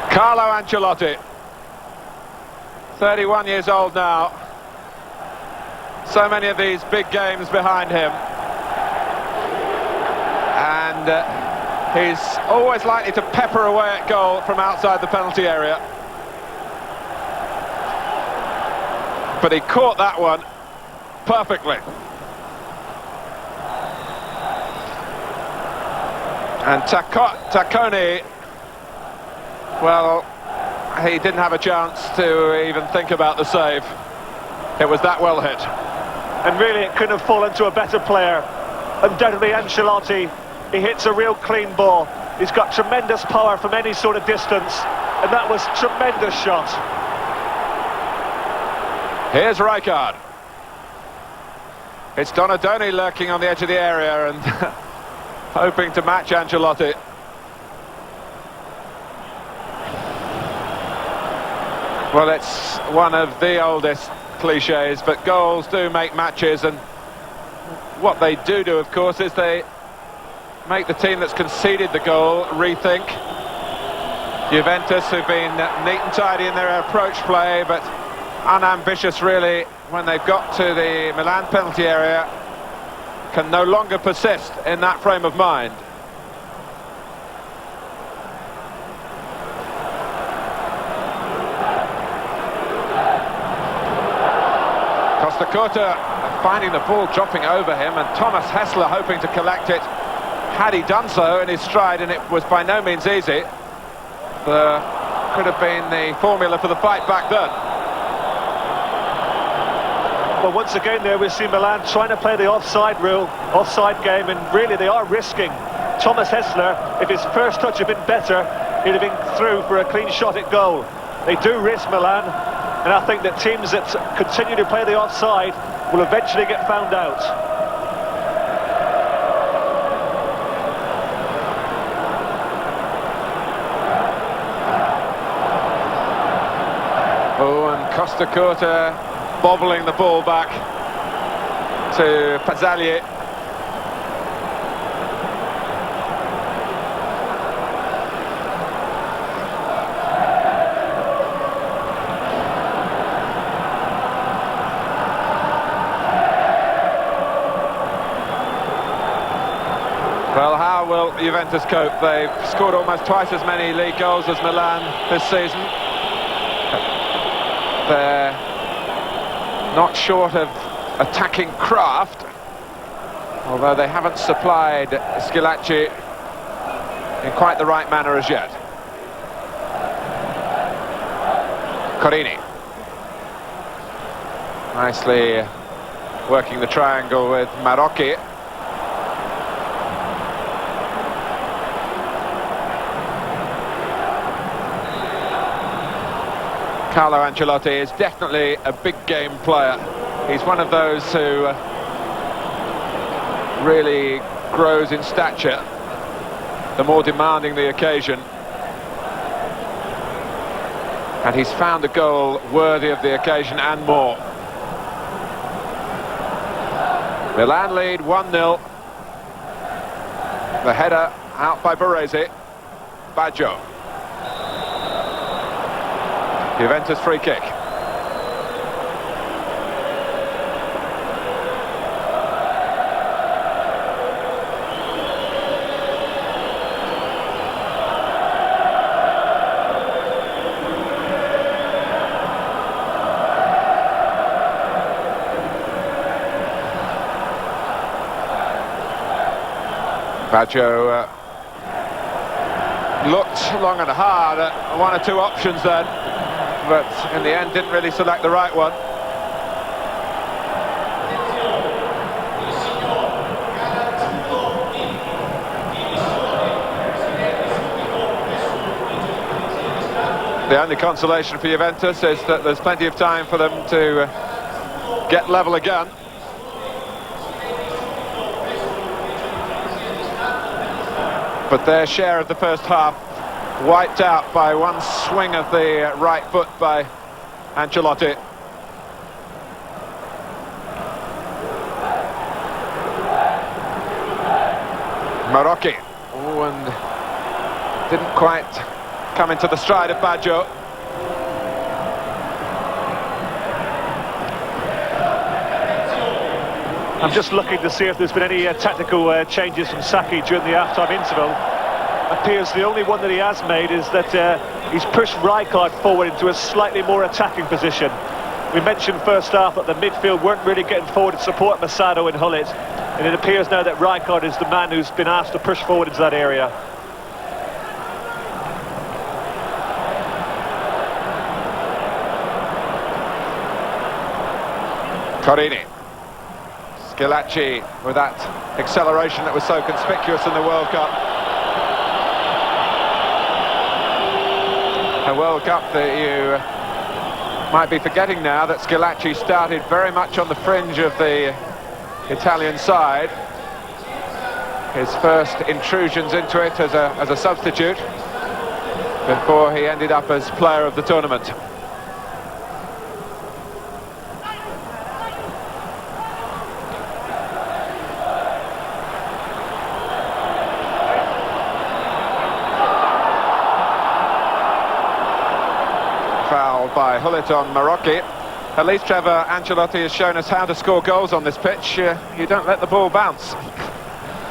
Carlo Ancelotti, 31 years old now. So many of these big games behind him. And he's always likely to pepper away at goal from outside the penalty area. But he caught that one perfectly. And Tacconi, well, he didn't have a chance to even think about the save. It was that well hit. And really it couldn't have fallen to a better player. Undoubtedly Ancelotti, he hits a real clean ball. He's got tremendous power from any sort of distance, and that was a tremendous shot. Here's Rijkaard. It's Donadoni lurking on the edge of the area and hoping to match Ancelotti. Well, it's one of the oldest cliches, but goals do make matches, and what they do, of course, is they make the team that's conceded the goal rethink. Juventus, who've been neat and tidy in their approach play, but unambitious really when they've got to the Milan penalty area, can no longer persist in that frame of mind. Costa Curta finding the ball dropping over him, and Thomas Hessler hoping to collect it. had he done so in his stride, and it was by no means easy, there could have been the formula for the fight back then. Well, once again there we see Milan trying to play the offside rule, offside game, and really they are risking. Thomas Hessler, if his first touch had been better, he'd have been through for a clean shot at goal. They do risk, Milan, and I think that teams that continue to play the offside will eventually get found out. Oh, and Costa Curta bobbling the ball back to Pazzagli. Well, how will Juventus cope? They've scored almost twice as many league goals as Milan this season. They're not short of attacking craft, although they haven't supplied Schillaci in quite the right manner as yet. Corini. Nicely working the triangle with Marocchi. Carlo Ancelotti is definitely a big game player. He's one of those who really grows in stature the more demanding the occasion. And he's found a goal worthy of the occasion and more. Milan lead 1-0. The header out by Baresi. Baggio. Juventus free kick. Baggio looked long and hard at one or two options then, but in the end didn't really select the right one. The only consolation for Juventus is that there's plenty of time for them to get level again. But their share of the first half wiped out by one swing of the right foot by Ancelotti. Marocchi. Oh, and didn't quite come into the stride of Baggio. I'm just looking to see if there's been any tactical changes from Saki during the half-time interval. Appears the only one that he has made is that he's pushed Rijkaard forward into a slightly more attacking position. We mentioned first half that the midfield weren't really getting forward to support Masado and Hullet, and it appears now that Rijkaard is the man who's been asked to push forward into that area. Corini. Schillaci with that acceleration that was so conspicuous in the World Cup. A World Cup that you might be forgetting now that Schillaci started very much on the fringe of the Italian side. His first intrusions into it as a substitute before he ended up as player of the tournament. By Hullet on Marocchi. At least Trevor Ancelotti has shown us how to score goals on this pitch. You don't let the ball bounce.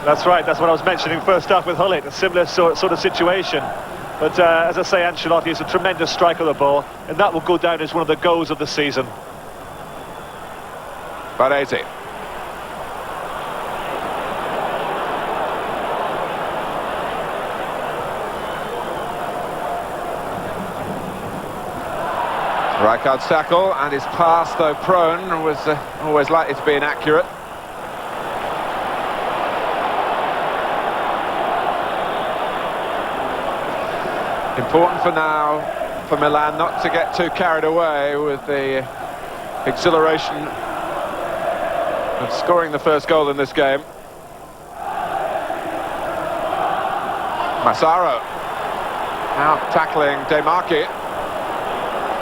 That's right, that's what I was mentioning first half with Hullet, a similar sort of situation. But as I say, Ancelotti is a tremendous striker of the ball, and that will go down as one of the goals of the season. Baresi. Rijkaard's tackle, and his pass, though prone, was always likely to be inaccurate. Important for now for Milan not to get too carried away with the exhilaration of scoring the first goal in this game. Massaro out tackling De Marchi.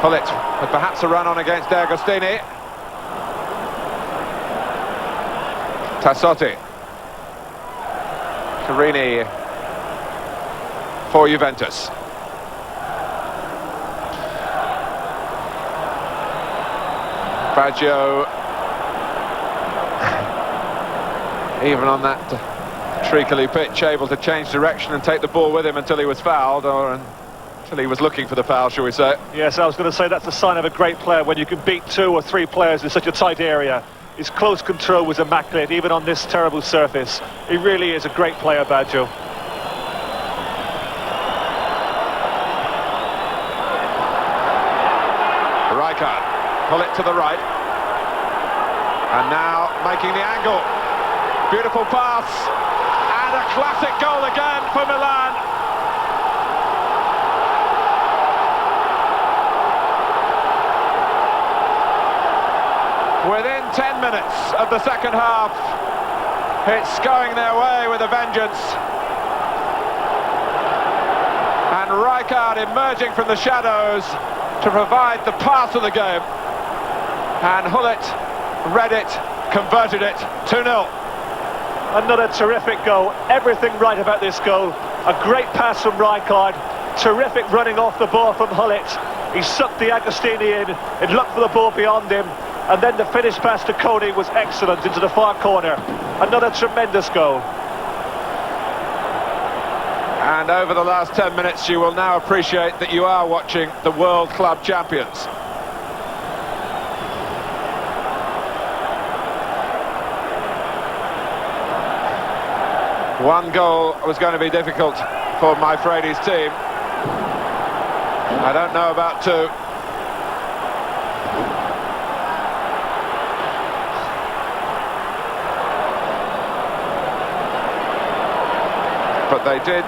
Gullit with perhaps a run on against De Agostini. Tassotti. Carini for Juventus. Baggio, even on that treacly pitch, able to change direction and take the ball with him until he was fouled, or until he was looking for the foul, shall we say. Yes, I was going to say that's a sign of a great player, when you can beat 2 or 3 players in such a tight area. His close control was immaculate, even on this terrible surface. He really is a great player, Baggio. Rijkaard, pull it to the right. And now making the angle. Beautiful pass. And a classic goal again for Milan. Within 10 minutes of the second half, it's going their way with a vengeance. And Rijkaard emerging from the shadows to provide the pass of the game. And Gullit read it, converted it, 2-0. Another terrific goal. Everything right about this goal. A great pass from Rijkaard. Terrific running off the ball from Gullit. He sucked the Agostini in. It looked for the ball beyond him. And then the finish pass to Cody was excellent into the far corner. Another tremendous goal. And over the last 10 minutes, you will now appreciate that you are watching the World Club Champions. One goal was going to be difficult for Manfredi's team. I don't know about 2. But they did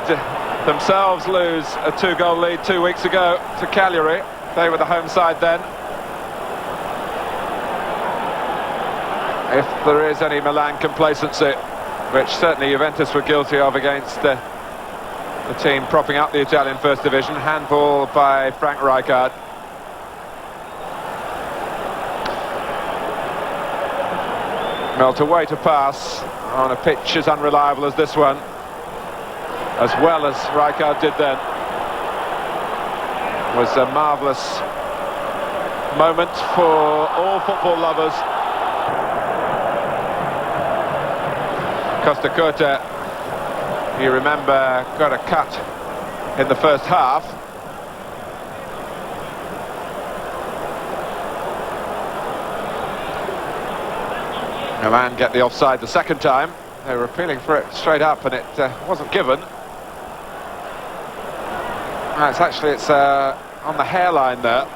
themselves lose a 2-goal lead 2 weeks ago to Cagliari. They were the home side then. If there is any Milan complacency, which certainly Juventus were guilty of against the team propping up the Italian First Division. Handball by Frank Rijkaard. Well, to wait a pass on a pitch as unreliable as this one, as well as Rijkaard did then, was a marvellous moment for all football lovers. Costa Curta, you remember, got a cut in the first half. Milan get the offside the second time. They were appealing for it straight up, and it wasn't given. It's on the hairline there,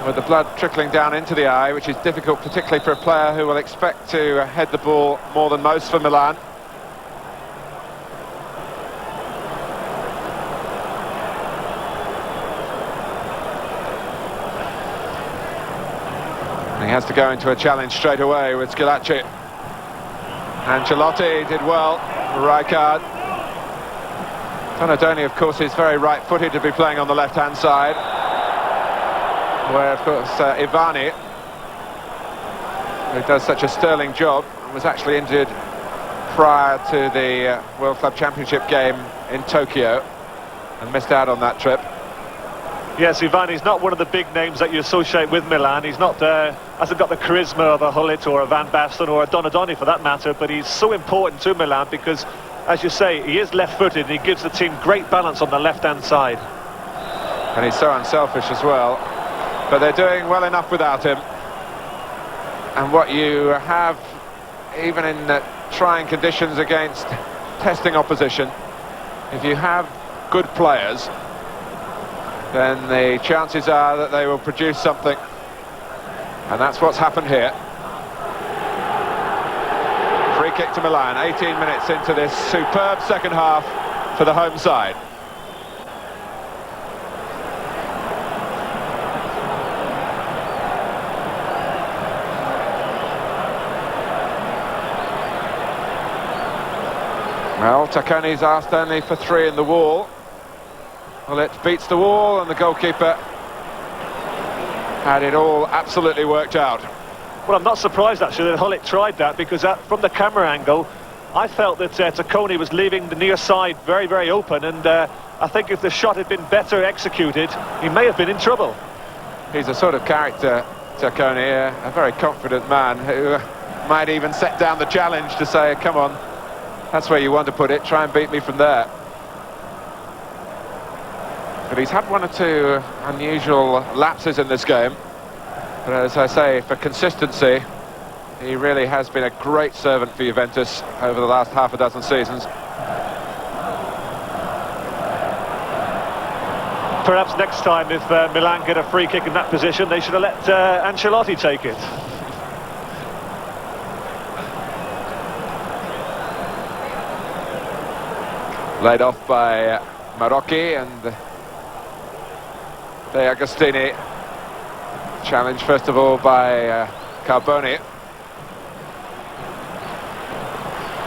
with the blood trickling down into the eye, which is difficult, particularly for a player who will expect to head the ball more than most for Milan. And he has to go into a challenge straight away with Schillaci. Ancelotti did well. Rijkaard. Donadoni, of course, is very right-footed to be playing on the left-hand side, where, of course, Ivani, who does such a sterling job, was actually injured prior to the World Club Championship game in Tokyo and missed out on that trip. Yes, Ivani's not one of the big names that you associate with Milan. He's not hasn't got the charisma of a Gullit or a Van Basten or a Donadoni for that matter, but he's so important to Milan because, as you say, he is left-footed and he gives the team great balance on the left-hand side. And he's so unselfish as well. But they're doing well enough without him. And what you have, even in trying conditions against testing opposition, if you have good players then the chances are that they will produce something. And that's what's happened here. Free kick to Milan, 18 minutes into this superb second half for the home side. Well, Taccani's asked only for 3 in the wall. Well, it beats the wall, and the goalkeeper had it all absolutely worked out. Well, I'm not surprised actually that Hullet tried that, because from the camera angle I felt that Tacconi was leaving the near side very, very open, and I think if the shot had been better executed, he may have been in trouble. He's a sort of character, Tacconi, a very confident man who might even set down the challenge to say, come on, that's where you want to put it, try and beat me from there. But he's had 1 or 2 unusual lapses in this game. But as I say, for consistency, he really has been a great servant for Juventus over the last half a dozen seasons. Perhaps next time, if Milan get a free kick in that position, they should have let Ancelotti take it. Laid off by Marocchi, and De Agostini challenged first of all by Carboni.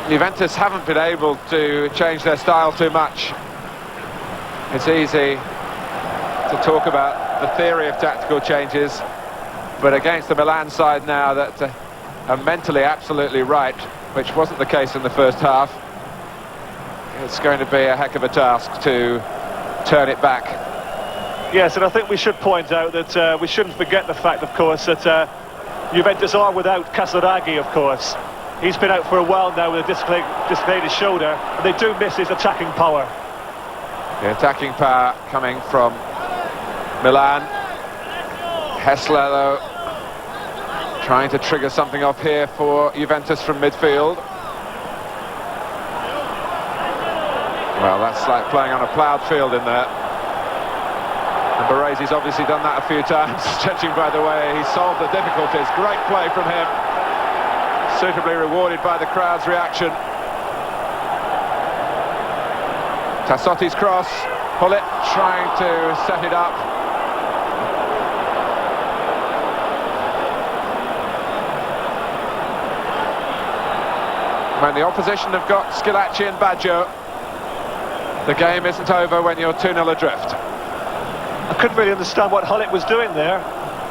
Juventus haven't been able to change their style too much. It's easy to talk about the theory of tactical changes, but against the Milan side now that are mentally absolutely right, which wasn't the case in the first half, it's going to be a heck of a task to turn it back. Yes, and I think we should point out that we shouldn't forget the fact, of course, that Juventus are without Casaraghi, of course. He's been out for a while now with a dislocated shoulder, and they do miss his attacking power. The attacking power coming from Milan. Hessler, though, trying to trigger something off here for Juventus from midfield. Well, that's like playing on a ploughed field in there. And Baresi's obviously done that a few times, judging by the way he solved the difficulties. Great play from him. Suitably rewarded by the crowd's reaction. Tassotti's cross. Hullet trying to set it up. When the opposition have got Schillaci and Baggio, the game isn't over when you're 2-0 adrift. I couldn't really understand what Hullet was doing there.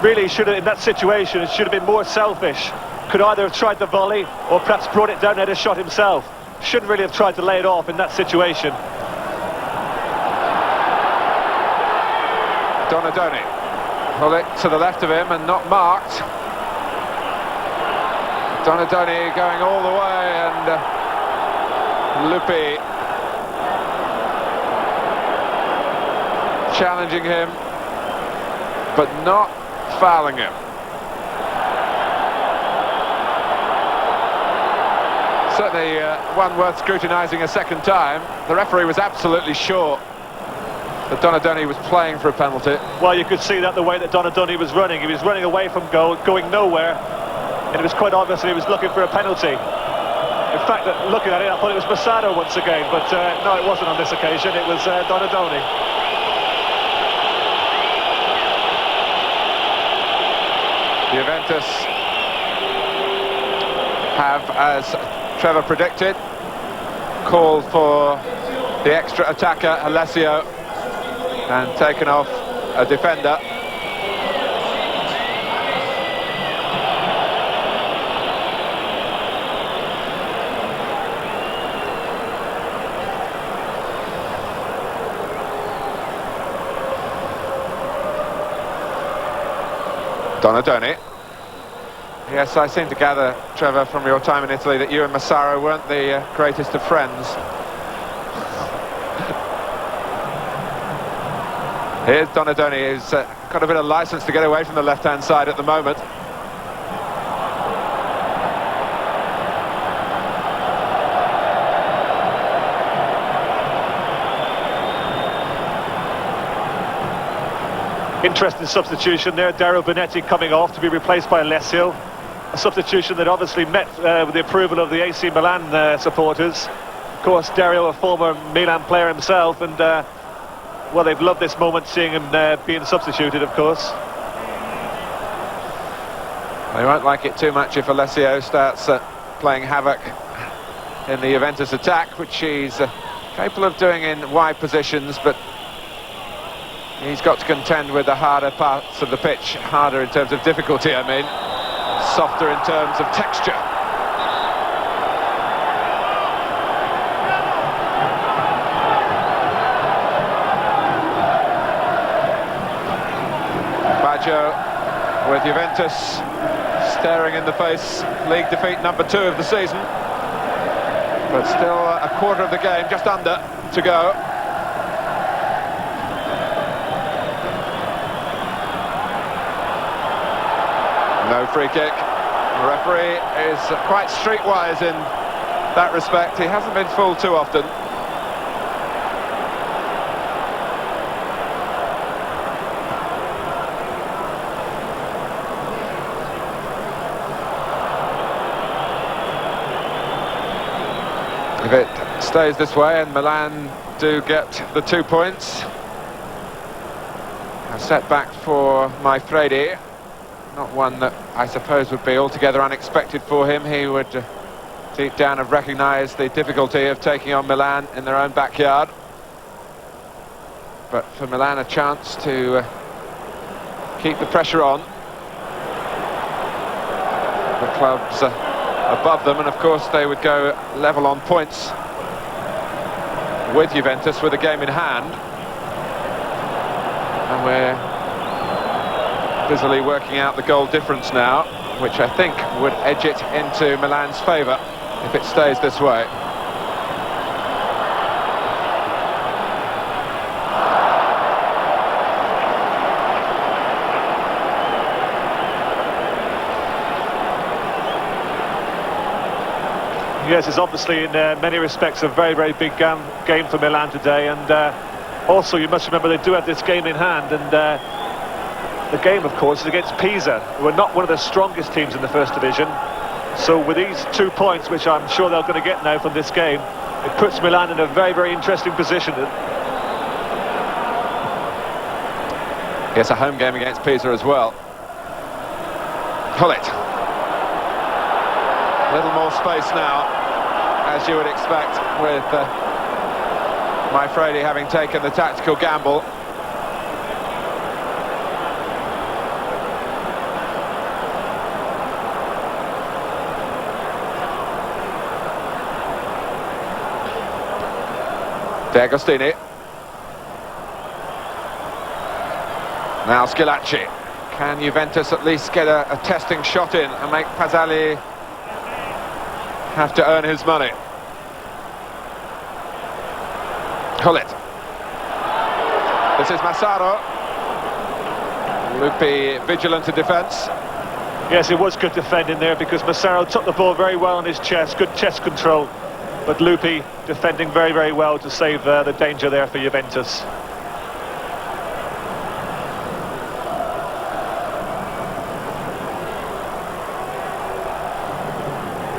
Really, should have, in that situation, it should have been more selfish. Could either have tried the volley or perhaps brought it down and had a shot himself. Shouldn't really have tried to lay it off in that situation. Donadoni. Hullet to the left of him and not marked. Donadoni going all the way, and Lupi challenging him, but not fouling him. Certainly one worth scrutinising a second time. The referee was absolutely sure that Donadoni was playing for a penalty. Well, you could see that the way that Donadoni was running. He was running away from goal, going nowhere, and it was quite obvious that he was looking for a penalty. In fact, looking at it, I thought it was Massaro once again, but no, it wasn't on this occasion. It was Donadoni. Juventus have, as Trevor predicted, called for the extra attacker, Alessio, and taken off a defender. Donadoni. Yes, I seem to gather, Trevor, from your time in Italy, that you and Massaro weren't the greatest of friends. Here's Donadoni, who's got a bit of licence to get away from the left-hand side at the moment. Interesting substitution there. Dario Bonetti coming off to be replaced by Alessio. A substitution that obviously met with the approval of the AC Milan supporters. Of course, Dario, a former Milan player himself, and well, they've loved this moment, seeing him being substituted, of course. They won't like it too much if Alessio starts playing havoc in the Juventus attack, which he's capable of doing in wide positions, but he's got to contend with the harder parts of the pitch. Harder in terms of difficulty, I mean. Softer in terms of texture. Baggio with Juventus staring in the face. League defeat number 2 of the season. But still a quarter of the game, just under, to go. No free kick. The referee is quite streetwise in that respect. He hasn't been fooled too often. If it stays this way and Milan do get the 2 points, a setback for Fredi. Not one that I suppose would be altogether unexpected for him. He would deep down have recognised the difficulty of taking on Milan in their own backyard. But for Milan, a chance to keep the pressure on. The club's above them, and of course they would go level on points with Juventus with a game in hand. And we're busily working out the goal difference now, which I think would edge it into Milan's favour if it stays this way. Yes, it's obviously in many respects a very, very big game for Milan today, and also you must remember they do have this game in hand, and the game, of course, is against Pisa, who are not one of the strongest teams in the first division. So with these 2 points, which I'm sure they're going to get now from this game, it puts Milan in a very, very interesting position. Yes, a home game against Pisa as well. Gullit. A little more space now, as you would expect, with Fredi having taken the tactical gamble. D'Agostini. Now Schillaci. Can Juventus at least get a testing shot in and make Pazzali have to earn his money? Gullit. This is Massaro. Lupi vigilant in defence. Yes, it was good defending there, because Massaro took the ball very well on his chest, good chest control. But Lupi defending very, very well to save the danger there for Juventus.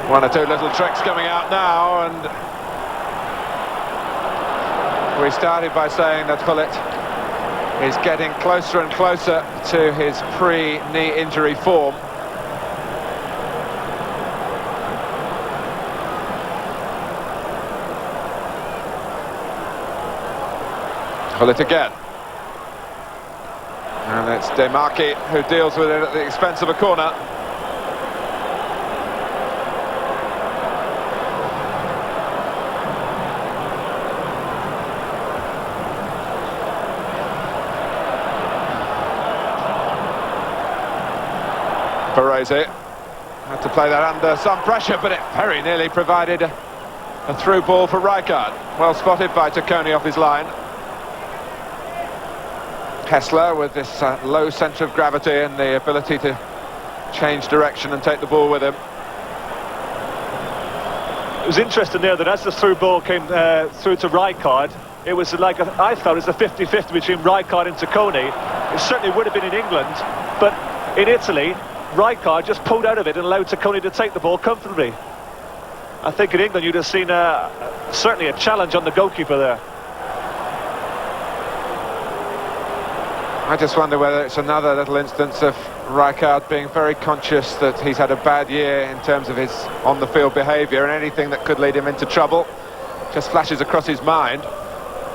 One or two little tricks coming out now, and we started by saying that Gullit is getting closer and closer to his pre-knee injury form. Gullit again. And it's De Marchi who deals with it at the expense of a corner. Baresi had to play that under some pressure, but it very nearly provided a through ball for Rijkaard. Well spotted by Tacconi off his line. Kessler with this low centre of gravity and the ability to change direction and take the ball with him. It was interesting there that as the through ball came through to Rijkaard, it was like I felt it was a 50-50 between Rijkaard and Tacconi. It certainly would have been in England, but in Italy, Rijkaard just pulled out of it and allowed Tacconi to take the ball comfortably. I think in England you'd have seen certainly a challenge on the goalkeeper there. I just wonder whether it's another little instance of Rijkaard being very conscious that he's had a bad year in terms of his on-the-field behaviour, and anything that could lead him into trouble just flashes across his mind.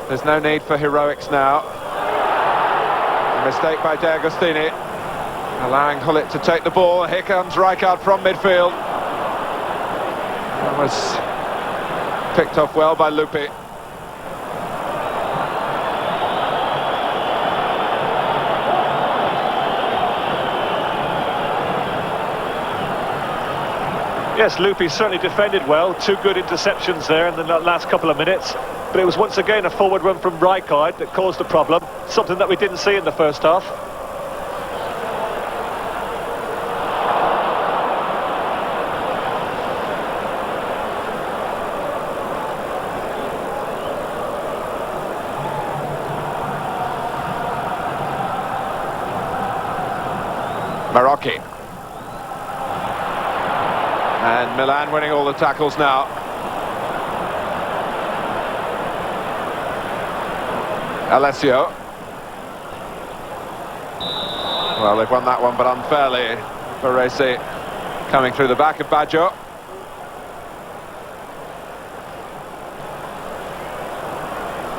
There's no need for heroics now. A mistake by De Agostini, allowing Gullit to take the ball. Here comes Rijkaard from midfield. That was picked off well by Lupi. Yes, Lupi certainly defended well. 2 good interceptions there in the last couple of minutes. But it was once again a forward run from Rijkaard that caused the problem. Something that we didn't see in the first half. Marocchi. And Milan winning all the tackles now. Alessio. Well, they've won that one, but unfairly. Baresi coming through the back of Baggio.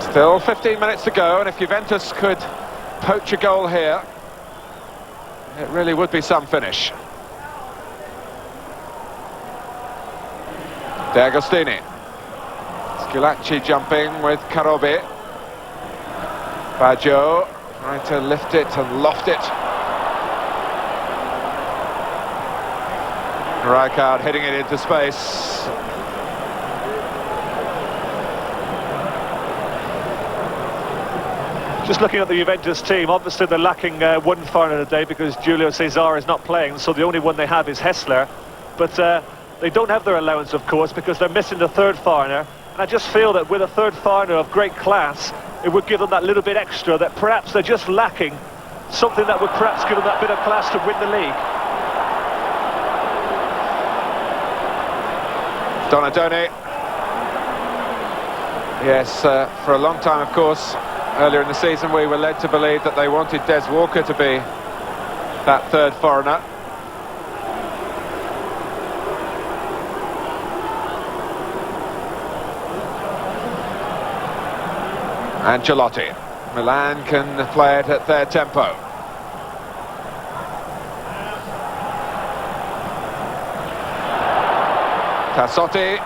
Still 15 minutes to go, and if Juventus could poach a goal here, it really would be some finish. De Agostini. Schillaci jumping with Karobi. Baggio trying to lift it and loft it. Rijkaard hitting it into space. Just looking at the Juventus team, obviously they're lacking one foreigner today because Julio Cesar is not playing, so the only one they have is Hessler. But they don't have their allowance, of course, because they're missing the third foreigner. And I just feel that with a third foreigner of great class, it would give them that little bit extra that perhaps they're just lacking. Something that would perhaps give them that bit of class to win the league. Donadoni. Yes, for a long time, of course, earlier in the season we were led to believe that they wanted Des Walker to be that third foreigner. Ancelotti. Milan can play it at their tempo. Tassotti.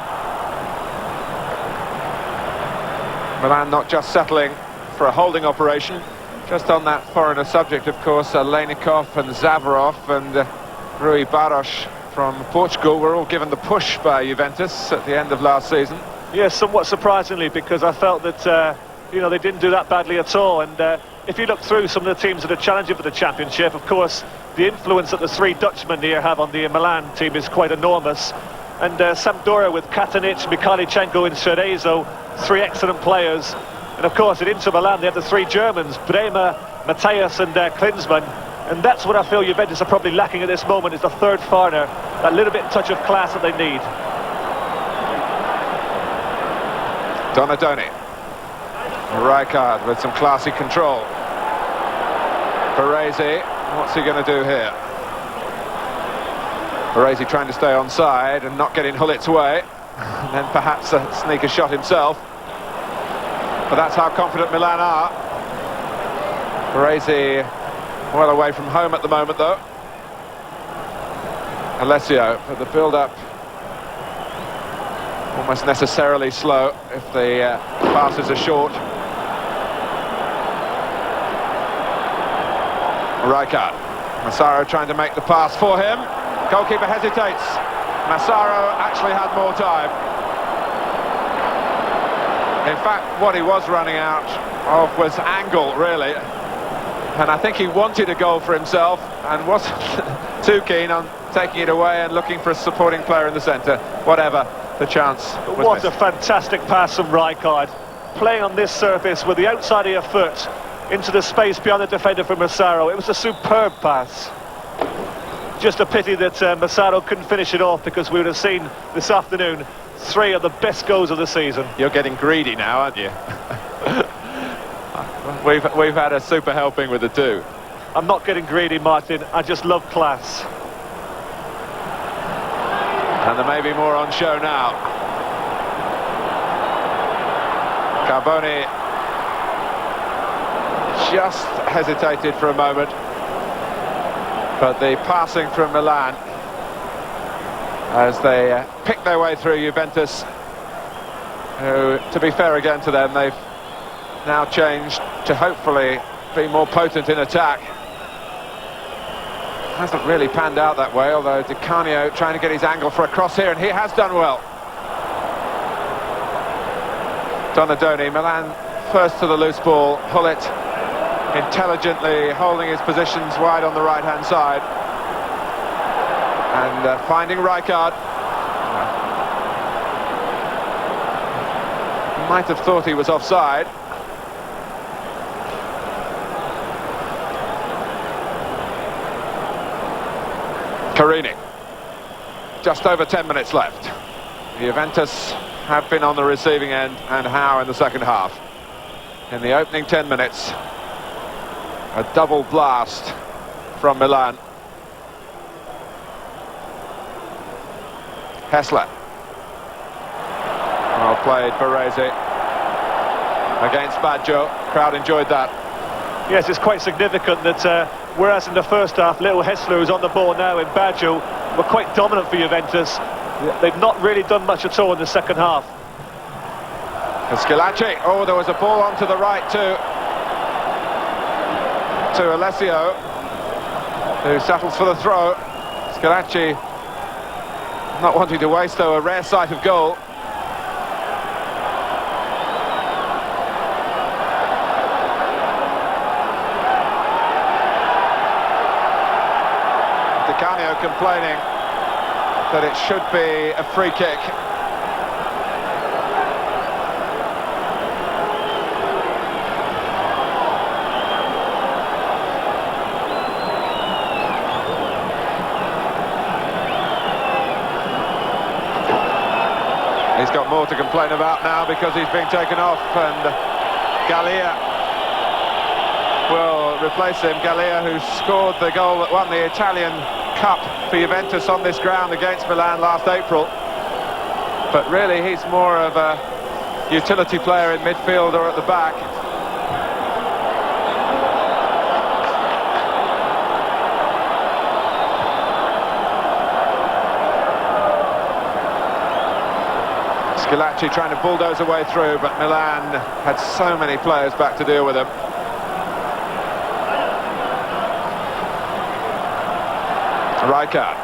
Milan not just settling for a holding operation. Just on that foreigner subject, of course, Leinikov and Zavarov and Rui Barros from Portugal were all given the push by Juventus at the end of last season. Yes, somewhat surprisingly, because I felt that you know, they didn't do that badly at all. And if you look through some of the teams that are challenging for the championship, of course, the influence that the 3 Dutchmen here have on the Milan team is quite enormous. And Sampdoria with Katanic, Mikhailichenko and Cerezo, 3 excellent players. And of course, at Inter Milan, they have the 3 Germans, Bremer, Matthias and Klinsmann. And that's what I feel Juventus are probably lacking at this moment, is the third foreigner, that little bit touch of class that they need. Donadoni. Rijkaard with some classy control. Baresi, what's he going to do here? Baresi trying to stay onside and not get in Gullit's way, and then perhaps sneak a shot himself. But that's how confident Milan are. Baresi well away from home at the moment, though. Alessio, but the build-up almost necessarily slow if the passes are short. Rijkaard. Massaro trying to make the pass for him. Goalkeeper hesitates. Massaro actually had more time. In fact, what he was running out of was angle, really. And I think he wanted a goal for himself and wasn't too keen on taking it away and looking for a supporting player in the centre. Whatever, the chance was What missed. a fantastic pass from Rijkaard. Playing on this surface with the outside of your foot, into the space beyond the defender from Massaro. It was a superb pass. Just a pity that Massaro couldn't finish it off, because we would have seen this afternoon 3 of the best goals of the season. You're getting greedy now, aren't you? We've had a super helping with the 2. I'm not getting greedy, Martin. I just love class. And there may be more on show now. Carboni just hesitated for a moment, but the passing from Milan, as they pick their way through Juventus, who, to be fair again to them, they've now changed to hopefully be more potent in attack. Hasn't really panned out that way, although Di Canio trying to get his angle for a cross here, and he has done well. Donadoni, Milan first to the loose ball. Hullet intelligently holding his positions wide on the right-hand side. And finding Rijkaard. Might have thought he was offside. Carini. Just over 10 minutes left. Juventus have been on the receiving end, and how in the second half. In the opening 10 minutes, a double blast from Milan. Hessler. Well played, Baresi. Against Baggio. Crowd enjoyed that. Yes, it's quite significant that whereas in the first half, little Hessler, who's on the ball now, in Baggio, were quite dominant for Juventus. They've not really done much at all in the second half. Schillaci. Oh, there was a ball onto the right to Alessio, who settles for the throw. Schillaci not wanting to waste, though, a rare sight of goal. Di Canio complaining that it should be a free kick. He's got more to complain about now, because he's being taken off, and Gallia will replace him. Gallia, who scored the goal that won the Italian Cup for Juventus on this ground against Milan last April. But really, he's more of a utility player in midfield or at the back. Schillaci trying to bulldoze a way through, but Milan had so many players back to deal with him. Rijkaard.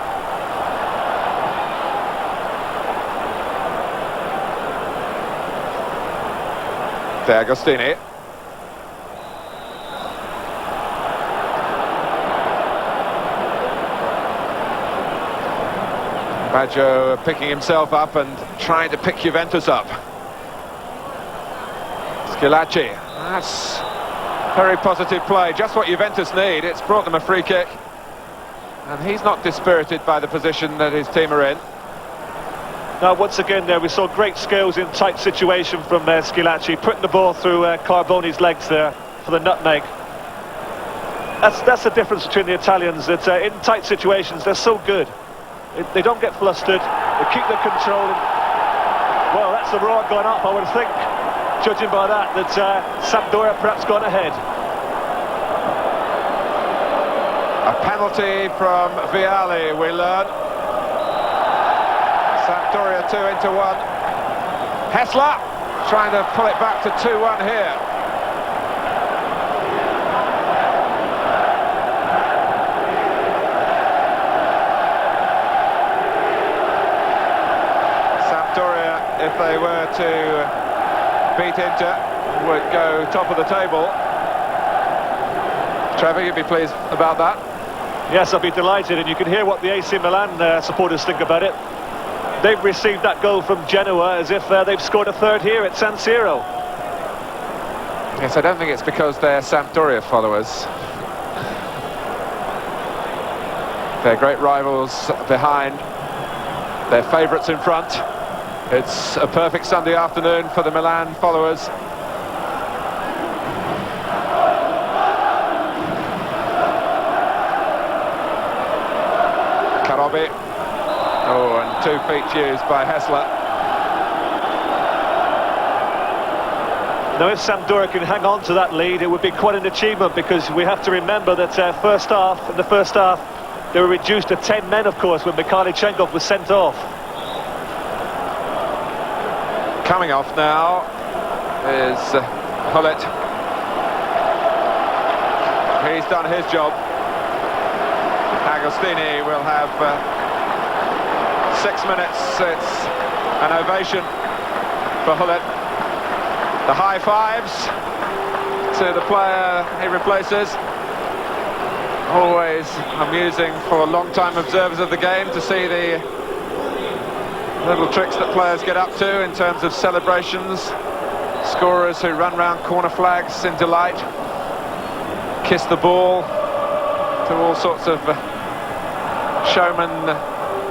De Agostini. Baggio picking himself up and trying to pick Juventus up. Schillaci. That's very positive play, just what Juventus need. It's brought them a free kick, and he's not dispirited by the position that his team are in. Now, once again, there we saw great skills in tight situation from Schillaci, putting the ball through Carboni's legs there for the nutmeg. That's the difference between the Italians, that in tight situations they're so good. They don't get flustered, they keep their control. Well, that's the roar gone up, I would think, judging by that Sampdoria perhaps gone ahead. A penalty from Vialli, we learn. Sampdoria 2-1. Hessler trying to pull it back to 2-1 here. Sampdoria, if they were to beat Inter, would go top of the table. Trevor, you'd be pleased about that? Yes, I'd be delighted, and you can hear what the AC Milan supporters think about it. They've received that goal from Genoa as if they've scored a third here at San Siro. Yes, I don't think it's because they're Sampdoria followers. They're great rivals behind, they're favourites in front. It's a perfect Sunday afternoon for the Milan followers. Karobi. Oh, and 2 feet used by Hessler. Now, if Sampdoria can hang on to that lead, it would be quite an achievement, because we have to remember that in the first half, they were reduced to 10 men, of course, when Mikhailchenkov was sent off. Coming off now is Hullet. He's done his job. Agostini will have 6 minutes. It's an ovation for Hullet. The high fives to the player he replaces. Always amusing for long-time observers of the game to see the little tricks that players get up to in terms of celebrations. Scorers who run round corner flags in delight, kiss the ball, to all sorts of showman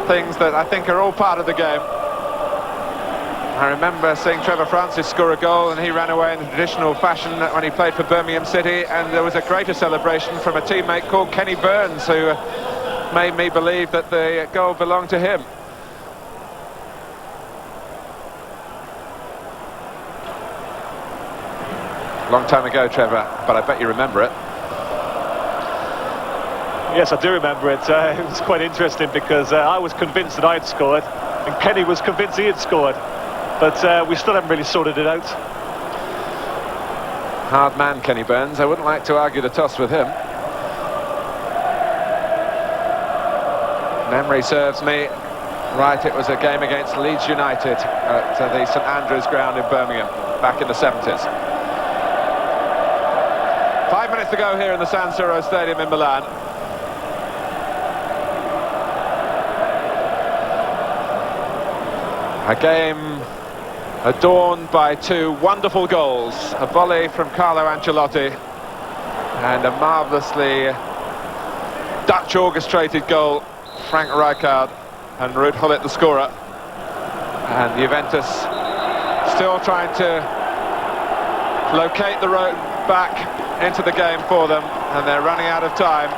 things that I think are all part of the game. I remember seeing Trevor Francis score a goal, and he ran away in the traditional fashion when he played for Birmingham City, and there was a greater celebration from a teammate called Kenny Burns, who made me believe that the goal belonged to him. Long time ago, Trevor, but I bet you remember it. Yes, I do remember it. It was quite interesting, because I was convinced that I had scored, and Kenny was convinced he had scored. But we still haven't really sorted it out. Hard man, Kenny Burns. I wouldn't like to argue the toss with him. Memory serves me right, it was a game against Leeds United at the St Andrews ground in Birmingham back in the 70s. 5 minutes to go here in the San Siro Stadium in Milan. A game adorned by 2 wonderful goals, a volley from Carlo Ancelotti and a marvellously Dutch orchestrated goal, Frank Rijkaard, and Ruud Gullit the scorer. And Juventus still trying to locate the road back into the game for them, and they're running out of time.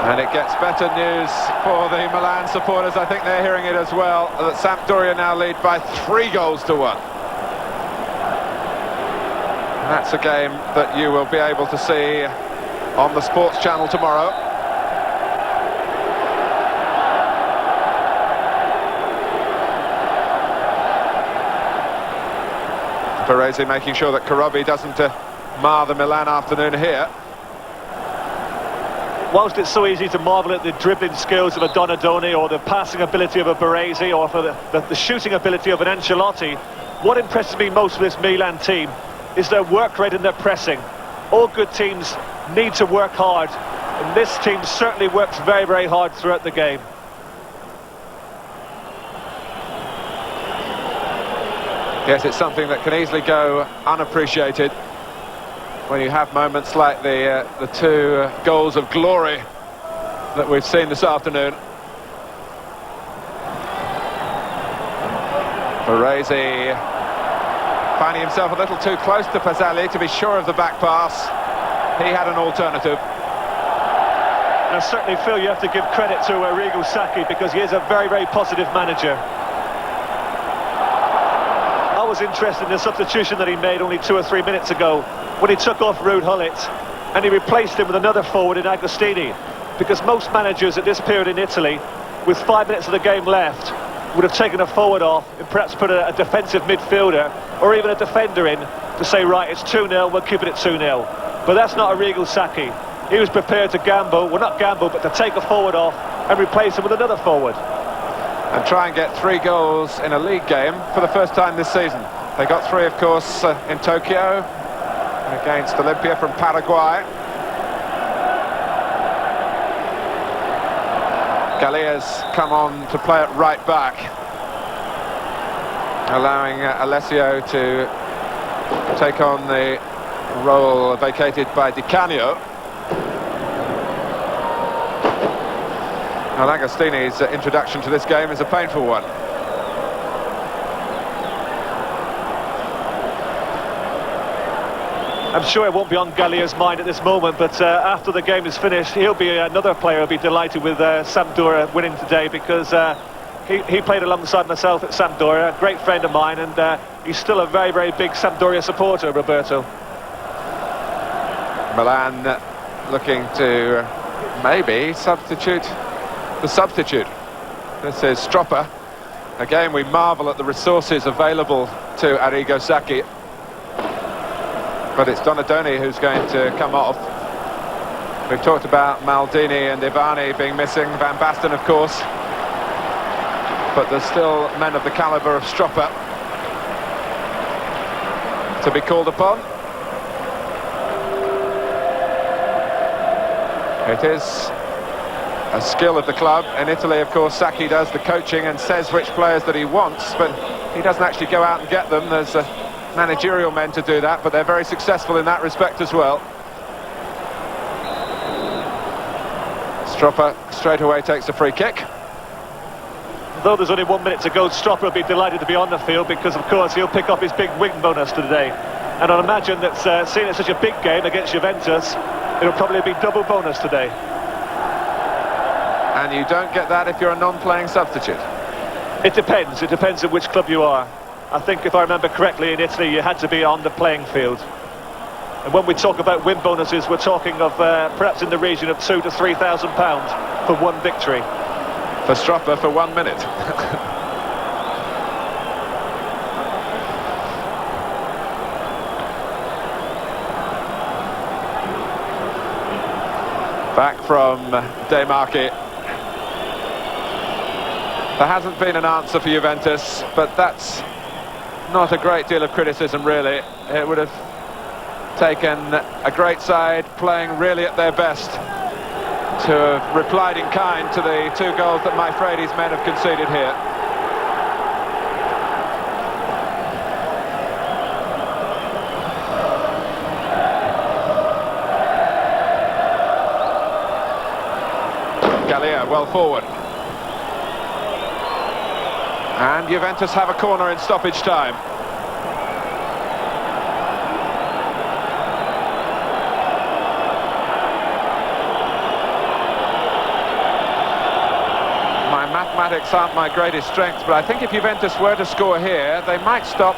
And it gets better news for the Milan supporters. I think they're hearing it as well, that Sampdoria now lead by 3 goals to 1. And that's a game that you will be able to see on the Sports Channel tomorrow. Baresi making sure that Karobi doesn't mar the Milan afternoon here. Whilst it's so easy to marvel at the dribbling skills of a Donadoni, or the passing ability of a Baresi, or for the shooting ability of an Ancelotti, what impresses me most with this Milan team is their work rate and their pressing. All good teams need to work hard, and this team certainly works very, very hard throughout the game. Yes, it's something that can easily go unappreciated when you have moments like the 2 goals of glory that we've seen this afternoon. Baresi finding himself a little too close to Pazzali to be sure of the back pass. He had an alternative. And I certainly feel you have to give credit to Arrigo Sacchi, because he is a very, very positive manager. I was interested in the substitution that he made only 2 or 3 minutes ago, when he took off Ruud Gullit and he replaced him with another forward in Agostini, because most managers at this period in Italy, with 5 minutes of the game left, would have taken a forward off and perhaps put a defensive midfielder or even a defender in to say, right, it's 2-0, we'll keep it at 2-0. But that's not Arrigo Sacchi. He was prepared to gamble, well, not gamble, but to take a forward off and replace him with another forward. And try and get 3 goals in a league game for the first time this season. They got 3, of course, in Tokyo against Olympia from Paraguay. Gallia's come on to play it right back, allowing Alessio to take on the role vacated by Di Canio. Well, Agostini's introduction to this game is a painful one. I'm sure it won't be on Gallia's mind at this moment, but after the game is finished, he'll be another player who'll be delighted with Sampdoria winning today, because he played alongside myself at Sampdoria, a great friend of mine, and he's still a very, very big Sampdoria supporter, Roberto. Milan looking to maybe substitute the substitute. This is Stropper. Again, we marvel at the resources available to Arrigo Sacchi. But it's Donadoni who's going to come off. We've talked about Maldini and Ivani being missing, Van Basten of course. But there's still men of the calibre of Stropper to be called upon. It is a skill of the club. In Italy, of course, Sacchi does the coaching and says which players that he wants, but he doesn't actually go out and get them. There's managerial men to do that, but they're very successful in that respect as well. Stropper straight away takes a free kick. Though there's only 1 minute to go, Stropper will be delighted to be on the field, because of course he'll pick up his big win bonus today. And I'd imagine that seeing it's such a big game against Juventus, it'll probably be double bonus today. And you don't get that if you're a non-playing substitute? It depends on which club you are. I think, if I remember correctly, in Italy you had to be on the playing field. And when we talk about win bonuses, we're talking of perhaps in the region of £2,000 to £3,000 for one victory. For Stropper for 1 minute. Back from De Marchi. There hasn't been an answer for Juventus, but that's not a great deal of criticism, really. It would have taken a great side playing really at their best to have replied in kind to the 2 goals that Maifredi's men have conceded here. Gallia well forward. And Juventus have a corner in stoppage time. My mathematics aren't my greatest strength, but I think if Juventus were to score here, they might stop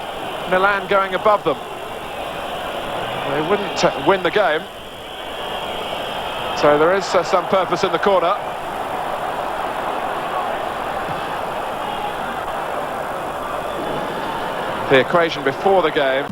Milan going above them. They wouldn't win the game. So there is some purpose in the corner. The equation before the game